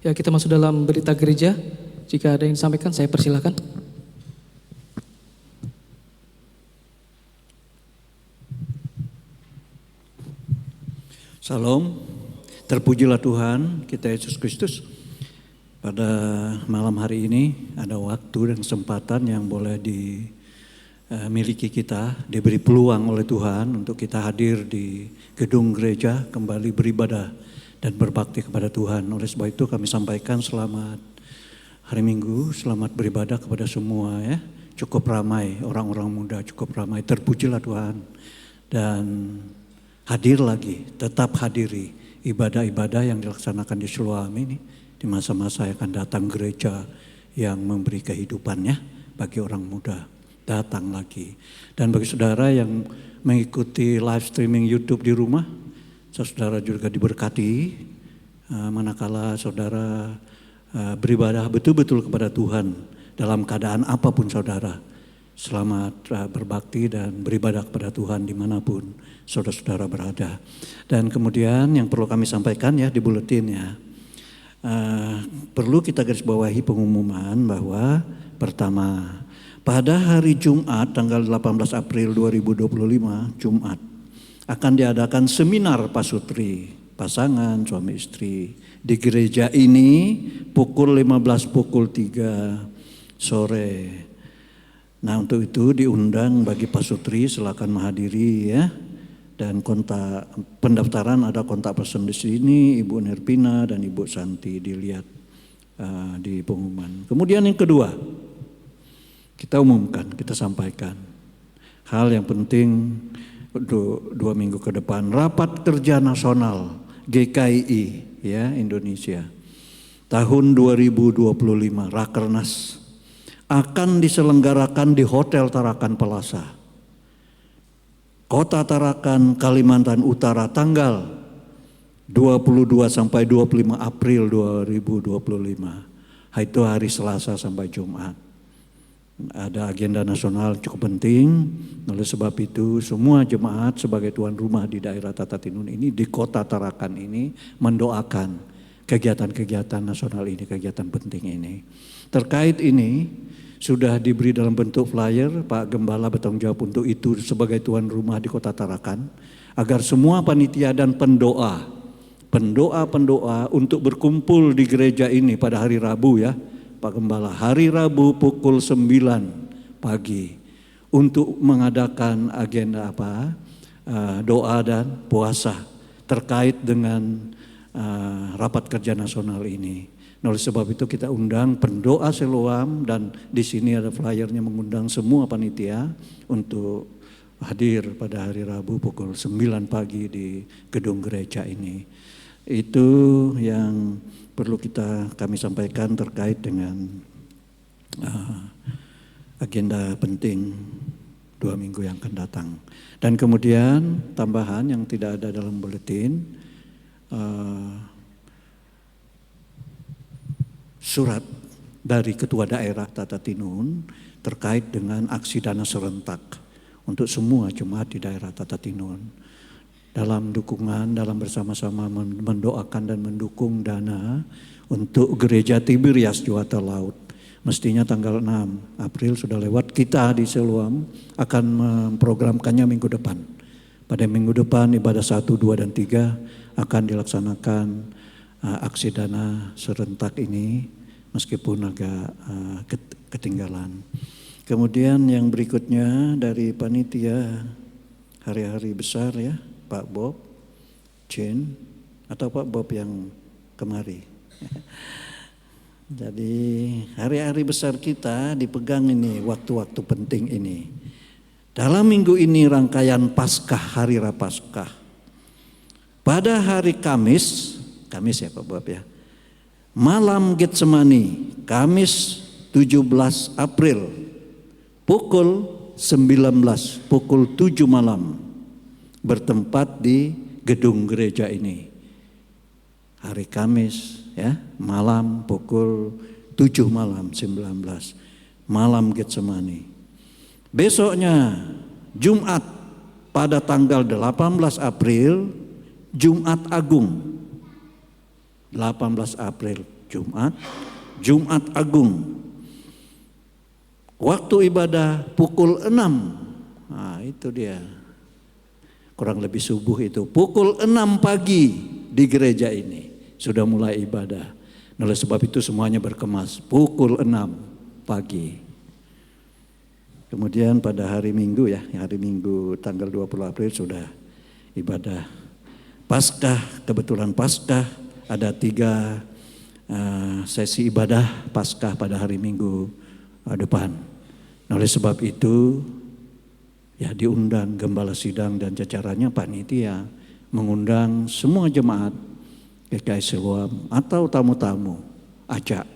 Ya, kita masuk dalam berita gereja. Jika ada yang disampaikan, saya persilakan. Salam, terpujilah Tuhan kita Yesus Kristus. Pada malam hari ini ada waktu dan kesempatan yang boleh dimiliki kita, diberi peluang oleh Tuhan untuk kita hadir di gedung gereja, kembali beribadah dan berbakti kepada Tuhan. Oleh sebab itu kami sampaikan selamat hari Minggu, selamat beribadah kepada semua ya. Cukup ramai, orang-orang muda cukup ramai, terpujilah Tuhan. Dan hadir lagi, tetap hadiri ibadah-ibadah yang dilaksanakan di Siloam ini. Di masa-masa yang akan datang gereja yang memberi kehidupannya bagi orang muda. Datang lagi. Dan bagi saudara yang mengikuti live streaming YouTube di rumah, saudara juga diberkati manakala saudara beribadah betul-betul kepada Tuhan dalam keadaan apapun saudara. Selamat berbakti dan beribadah kepada Tuhan dimanapun saudara-saudara berada. Dan kemudian yang perlu kami sampaikan ya di buletin ya, perlu kita garis bawahi pengumuman bahwa pertama, pada hari Jumat tanggal 18 April 2025 Jumat akan diadakan seminar pasutri pasangan suami istri di gereja ini pukul 15 pukul 3 sore. Nah untuk itu diundang bagi pasutri silakan menghadiri ya. Dan kontak pendaftaran ada kontak person di sini, Ibu Nerpina dan Ibu Santi, dilihat di pengumuman. Kemudian yang kedua, kita umumkan, kita sampaikan hal yang penting 2 minggu ke depan, rapat kerja nasional GKI ya Indonesia tahun 2025 Rakernas akan diselenggarakan di Hotel Tarakan Plaza, Kota Tarakan, Kalimantan Utara tanggal 22 sampai 25 April 2025. Itu hari Selasa sampai Jumat. Ada agenda nasional cukup penting. Oleh sebab itu semua jemaat sebagai tuan rumah di daerah Tatatinun ini, di kota Tarakan ini, mendoakan kegiatan-kegiatan nasional ini, kegiatan penting ini. Terkait ini sudah diberi dalam bentuk flyer, Pak Gembala bertanggung jawab untuk itu sebagai tuan rumah di kota Tarakan, agar semua panitia dan pendoa untuk berkumpul di gereja ini pada hari Rabu ya, Pak Gembala, hari Rabu pukul 9 pagi untuk mengadakan agenda doa dan puasa terkait dengan rapat kerja nasional ini. Oleh sebab itu kita undang pendoa Siloam, dan di sini ada flyernya mengundang semua panitia untuk hadir pada hari Rabu pukul 9 pagi di gedung gereja ini. Itu yang perlu kami sampaikan terkait dengan agenda penting 2 minggu yang akan datang. Dan kemudian tambahan yang tidak ada dalam buletin, surat dari Ketua Daerah Tatatinun terkait dengan aksi dana serentak untuk semua jemaat di daerah Tatatinun. Dalam dukungan, dalam bersama-sama mendoakan dan mendukung dana untuk gereja Tiberias Juwata Laut. Mestinya tanggal 6 April sudah lewat, kita di Siloam akan memprogramkannya minggu depan. Pada minggu depan ibadah 1, 2, dan 3 akan dilaksanakan aksi dana serentak ini, meskipun agak ketinggalan. Kemudian yang berikutnya dari panitia hari-hari besar ya, Pak Bob, Jane, atau Pak Bob yang kemari. Jadi hari-hari besar kita dipegang ini, waktu-waktu penting ini. Dalam minggu ini rangkaian Paskah, Hari Prapaskah. Pada hari Kamis ya Pak Bob ya, malam Getsemani, Kamis 17 April, pukul 19, pukul 7 malam, bertempat di gedung gereja ini. Hari Kamis ya, malam pukul 7 malam 19, malam Getsemani. Besoknya Jumat pada tanggal 18 April, Jumat Agung. 18 April Jumat Agung. Waktu ibadah pukul 6. Nah, itu dia. Kurang lebih subuh itu. Pukul 6 pagi di gereja ini sudah mulai ibadah. Oleh sebab itu semuanya berkemas. Pukul 6 pagi. Kemudian pada hari Minggu ya, hari Minggu tanggal 20 April sudah ibadah Paskah. Kebetulan Paskah ada 3 sesi ibadah Paskah pada hari Minggu depan. Oleh sebab itu ya diundang Gembala Sidang dan jajarannya panitia, mengundang semua jemaat GKI Siloam atau tamu-tamu, ajak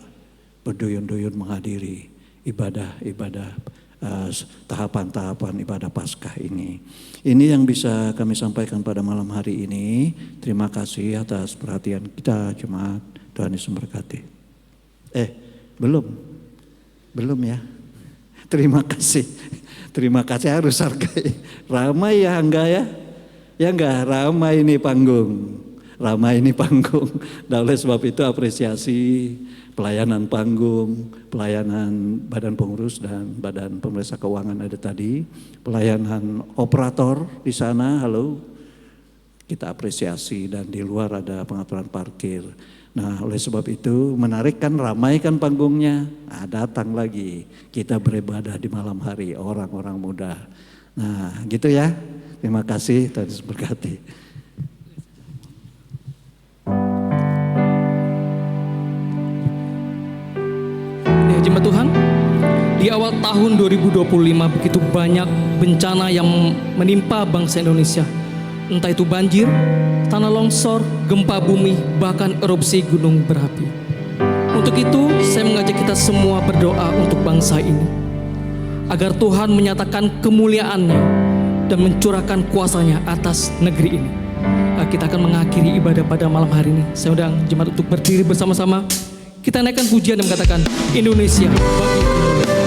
berduyun-duyun menghadiri ibadah-ibadah tahapan-tahapan ibadah Paskah ini. Ini yang bisa kami sampaikan pada malam hari ini. Terima kasih atas perhatian kita jemaat. Tuhan Yesus memberkati. Belum ya. Terima kasih harus hargai. Ramai ya enggak ya? Ya enggak, ramai ini panggung. Dan oleh sebab itu apresiasi pelayanan panggung, pelayanan badan pengurus dan badan pemeriksa keuangan ada tadi, pelayanan operator di sana, halo, kita apresiasi, dan di luar ada pengaturan parkir. Nah, oleh sebab itu menarikkan, ramaikan panggungnya, datang lagi kita beribadah di malam hari, orang-orang muda. Nah, gitu ya. Terima kasih, Tuhan Yesus berkati. Ya, jemaat Tuhan, di awal tahun 2025 begitu banyak bencana yang menimpa bangsa Indonesia. Entah itu banjir, tanah longsor, gempa bumi, bahkan erupsi gunung berapi. Untuk itu, saya mengajak kita semua berdoa untuk bangsa ini, agar Tuhan menyatakan kemuliaan-Nya dan mencurahkan kuasa-Nya atas negeri ini, kita akan mengakhiri ibadah pada malam hari ini. Saya undang jemaat untuk berdiri bersama-sama. Kita naikkan pujian dan mengatakan Indonesia bagi kemuliaan.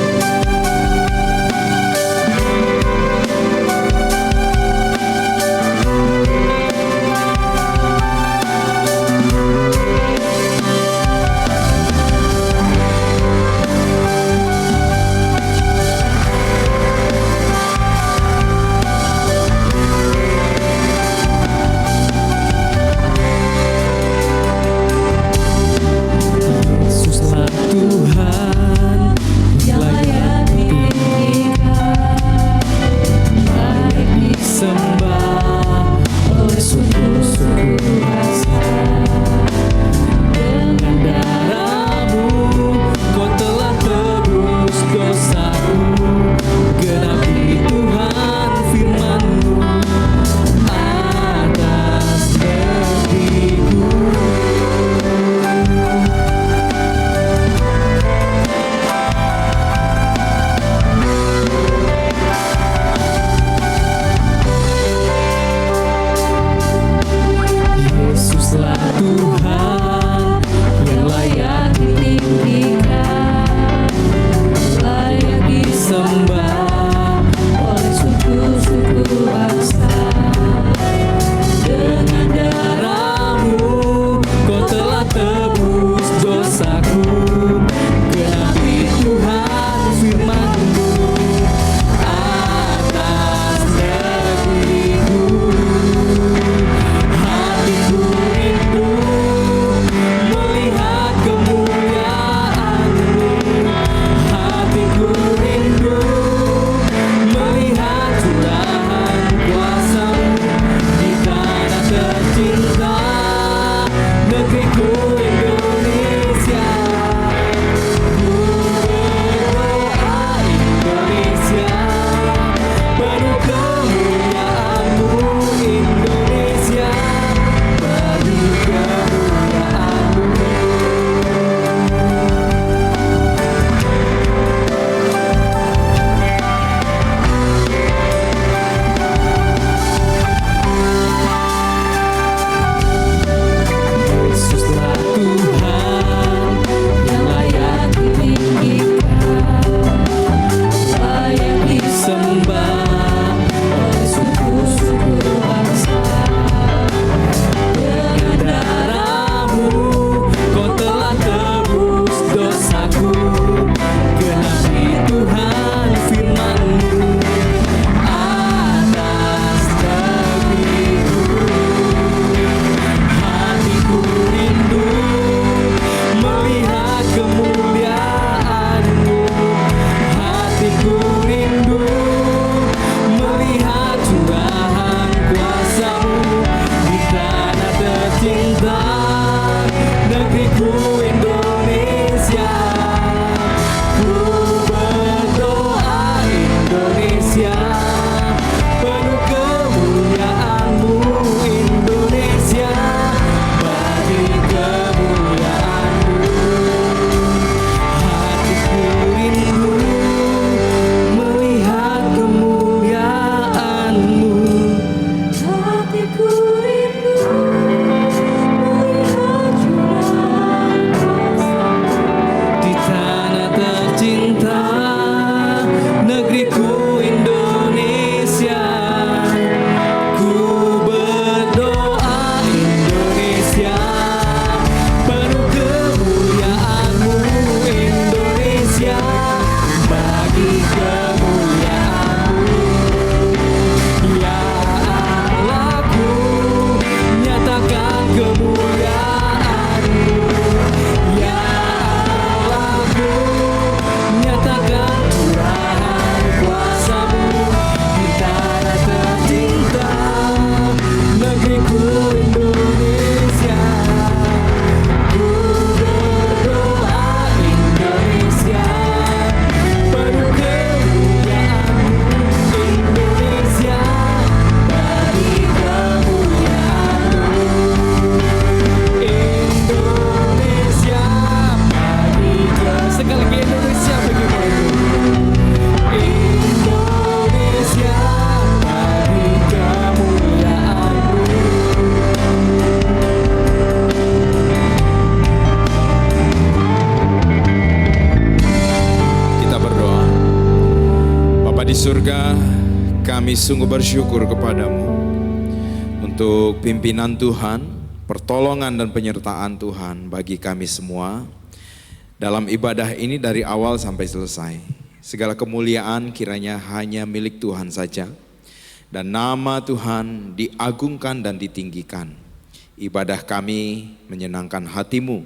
Yesuslah Tuhan yang layak ditinggikan, layak disembah oleh suku-suku bangsa. Dengan darah-Mu Kau telah tebus dosaku, genapi Tuhan firman-Mu atas negeriku. Yesuslah Tuhan yang layak ditinggikan, layak disembah oleh suku-suku bangsa. Dengan darah-Mu Kau telah tebus dosaku, genapi Tuhan firman-Mu atas negeriku. Hatiku rindu melihat kemuliaan-Mu, hatiku rindu melihat curahan kuasa-Mu di tanah tercinta, negeriku Indonesia. Ku berdoa Indonesia, penuh kemuliaan-Mu Indonesia, bagi kemuliaan-Mu. Yesuslah Tuhan yang layak ditinggikan, layak disembah oleh suku-suku bangsa. Dengan darah-Mu Kau telah tebus dosaku, genapi Tuhan firman-Mu atas negeriku. Hatiku rindu melihat kemuliaan-Mu, hatiku rindu melihat curahan kuasa-Mu di tanah tercinta, negeriku Indonesia. Ku berdoa Indonesia, penuh kemuliaan-Mu Indonesia, bagi kemuliaan-Mu. Hatiku rindu melihat kemuliaan-Mu, hatiku rindu melihat curahan kuasa-Mu di tanah tercinta, negeriku Indonesia. Ku berdoa Indonesia, penuh kemuliaan-Mu Indonesia, bagi kemuliaan-Mu. Ya Allah, ku surga, kami sungguh bersyukur kepadamu untuk pimpinan Tuhan, pertolongan dan penyertaan Tuhan bagi kami semua dalam ibadah ini dari awal sampai selesai. Segala kemuliaan kiranya hanya milik Tuhan saja, dan nama Tuhan diagungkan dan ditinggikan. Ibadah kami menyenangkan hati-Mu,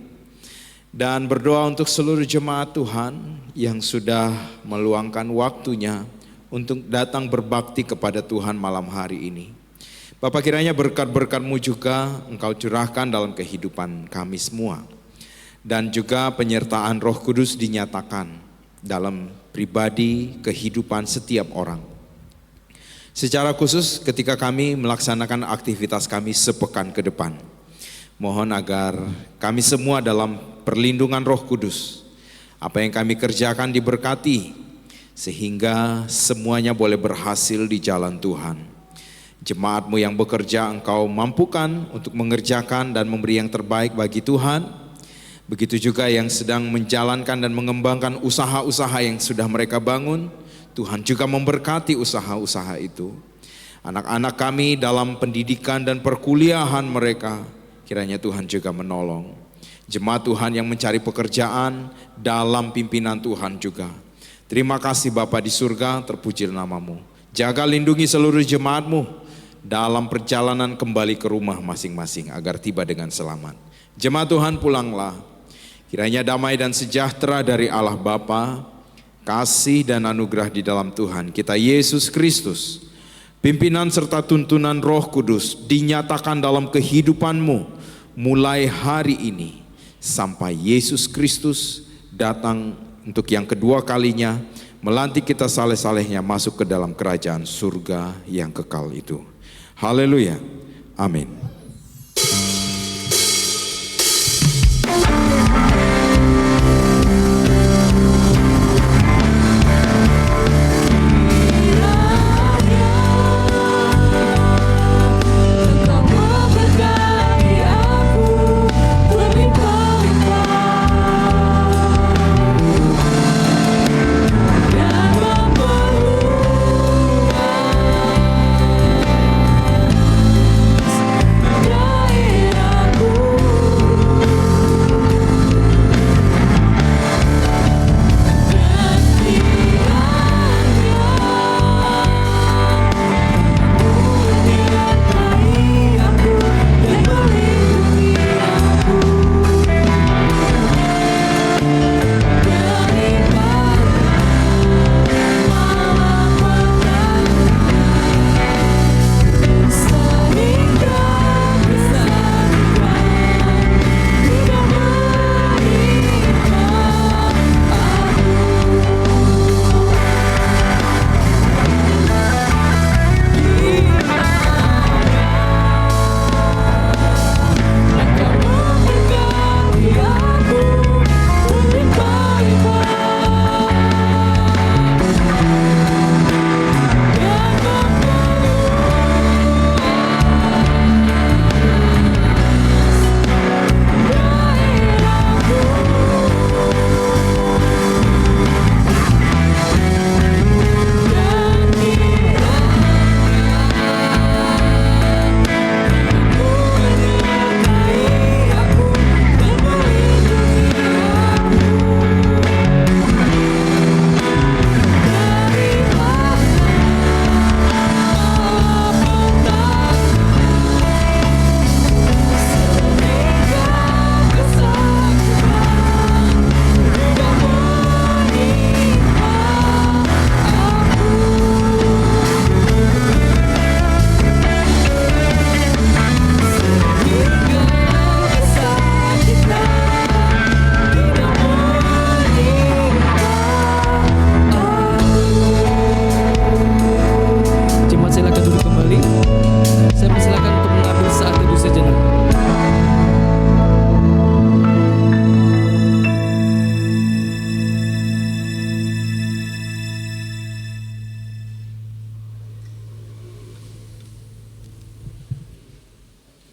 dan berdoa untuk seluruh jemaat Tuhan yang sudah meluangkan waktunya untuk datang berbakti kepada Tuhan malam hari ini. Bapa, kiranya berkat-berkat-Mu juga Engkau curahkan dalam kehidupan kami semua. Dan juga penyertaan Roh Kudus dinyatakan dalam pribadi kehidupan setiap orang. Secara khusus ketika kami melaksanakan aktivitas kami sepekan ke depan. Mohon agar kami semua dalam perlindungan Roh Kudus. Apa yang kami kerjakan diberkati, sehingga semuanya boleh berhasil di jalan Tuhan. Jemaat-Mu yang bekerja Engkau mampukan untuk mengerjakan dan memberi yang terbaik bagi Tuhan. Begitu juga yang sedang menjalankan dan mengembangkan usaha-usaha yang sudah mereka bangun. Tuhan juga memberkati usaha-usaha itu. Anak-anak kami dalam pendidikan dan perkuliahan mereka, kiranya Tuhan juga menolong. Jemaat Tuhan yang mencari pekerjaan dalam pimpinan Tuhan juga. Terima kasih Bapa di surga, terpuji nama-Mu. Jaga lindungi seluruh jemaat-Mu dalam perjalanan kembali ke rumah masing-masing agar tiba dengan selamat. Jemaat Tuhan pulanglah. Kiranya damai dan sejahtera dari Allah Bapa, kasih dan anugerah di dalam Tuhan kita Yesus Kristus, pimpinan serta tuntunan Roh Kudus dinyatakan dalam kehidupan-Mu mulai hari ini sampai Yesus Kristus datang untuk yang kedua kalinya, melantik kita saleh-salehnya masuk ke dalam kerajaan surga yang kekal itu. Haleluya. Amin.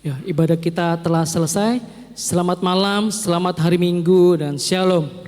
Ya, ibadah kita telah selesai. Selamat malam, selamat hari Minggu, dan shalom.